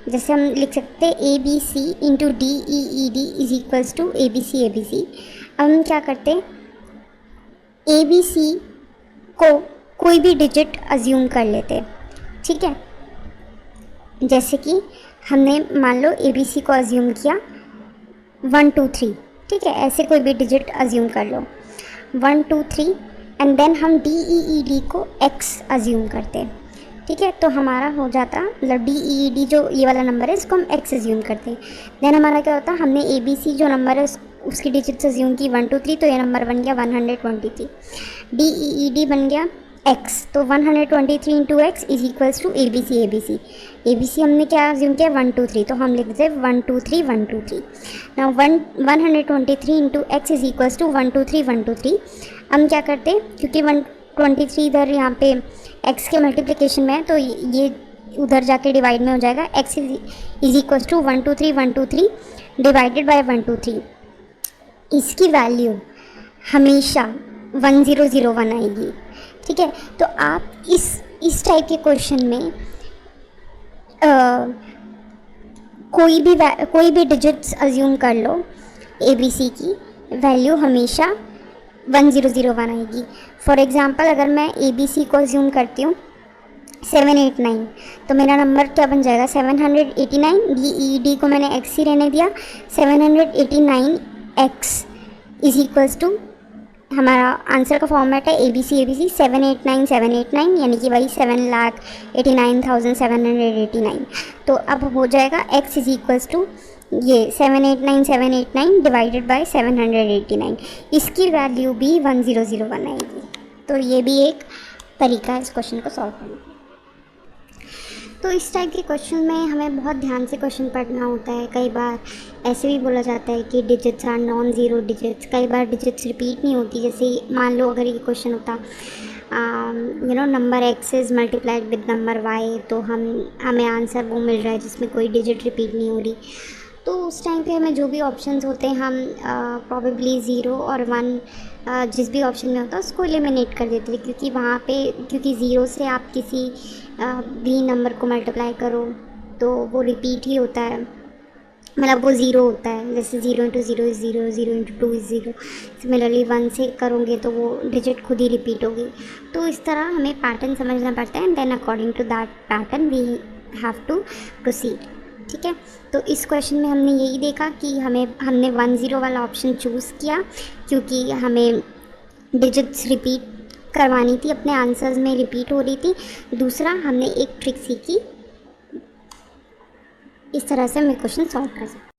जैसे हम लिख सकते हैं ABC into DEED is equals to ABC। अब हम क्या करते हैं, ABC को कोई भी डिजिट अज्यूम कर लेते। ठीक है, जैसे कि हमने मान लो ABC को अज्यूम किया 1, 2, 3। ठीक है, ऐसे कोई भी डिजिट अज्यूम कर लो 1, 2, 3 एंड देन हम DEED को X अज्यूम करते हैं। ठीक है, तो हमारा हो जाता मतलब DEED जो ये वाला नंबर है इसको हम X अज्यूम करते हैं। देन हमारा क्या होता, हमने ABC जो नंबर है उसकी डिजिट्स अज्यूम की 1, 2, 3, तो ये नंबर बन गया 123। DEED बन गया X, तो 123 into X is equals to ABC हमने क्या अज्यूम किया 1, 2, 3, तो हम लिख देते 1, 2, 3, 1, 2, 3। Now 123 into X is equals to 1, 2, 3, 1, 2, 3। हम क्या करते हैं, क्योंकि 123 इधर यहाँ पे X के मल्टीप्लिकेशन में है तो ये उधर जाके डिवाइड में हो जाएगा। X is equals to 1, 2, 3, 1, 2, 3 divided by 1, 2, 3। इसकी वैल्यू हमेशा 1001 आएगी। ठीक है, तो आप इस टाइप के क्वेश्चन में कोई भी डिजिट्स अज्यूम कर लो, ABC की वैल्यू हमेशा 1001 आएगी। फॉर एग्ज़ाम्पल अगर मैं ABC को अज्यूम करती हूँ 789 तो मेरा नंबर क्या बन जाएगा 789। DED को मैंने X ही रहने दिया, 789X इज इक्वल्स टू हमारा आंसर का फॉर्मेट है ABC 789 यानी कि वही 7,89,789। तो अब हो जाएगा X इज इक्वल्स टू ये 789 डिवाइडेड बाय 789। इसकी वैल्यू भी 1001 आएगी। तो ये भी एक तरीका है इस क्वेश्चन को सॉल्व करने का। तो इस टाइप के क्वेश्चन में हमें बहुत ध्यान से क्वेश्चन पढ़ना होता है। कई बार ऐसे भी बोला जाता है कि digits are non zero digits. कई बार डिजिट्स रिपीट नहीं होती, जैसे मान लो अगर ये क्वेश्चन होता number X is multiplied with number Y, तो हमें आंसर वो मिल रहा है जिसमें कोई डिजिट रिपीट नहीं हो रही। तो उस टाइम पे हमें जो भी ऑप्शंस होते हैं हम प्रॉबेबली 0 और 1 जिस भी ऑप्शन में होता है उसको एलिमिनेट कर देते हैं, क्योंकि वहाँ पे 0 से आप किसी भी नंबर को मल्टीप्लाई करो तो वो रिपीट ही होता है, मतलब वो 0 होता है। जैसे 0 into 0 is 0, 0 into 2 is 0। Similarly 1 से करोगे तो वो डिजिट खुद ही रिपीट होगी। तो इस तरह हमें पैटर्न समझना पड़ता है and then according to that pattern we have to proceed. ठीक है, तो इस क्वेश्चन में हमने यही देखा कि हमने 10 वाला ऑप्शन चूज़ किया क्योंकि हमें डिजिट्स रिपीट करवानी थी, अपने आंसर्स में रिपीट हो रही थी। दूसरा हमने एक ट्रिक सीखी, इस तरह से हमें क्वेश्चन सॉल्व कर सकते हैं।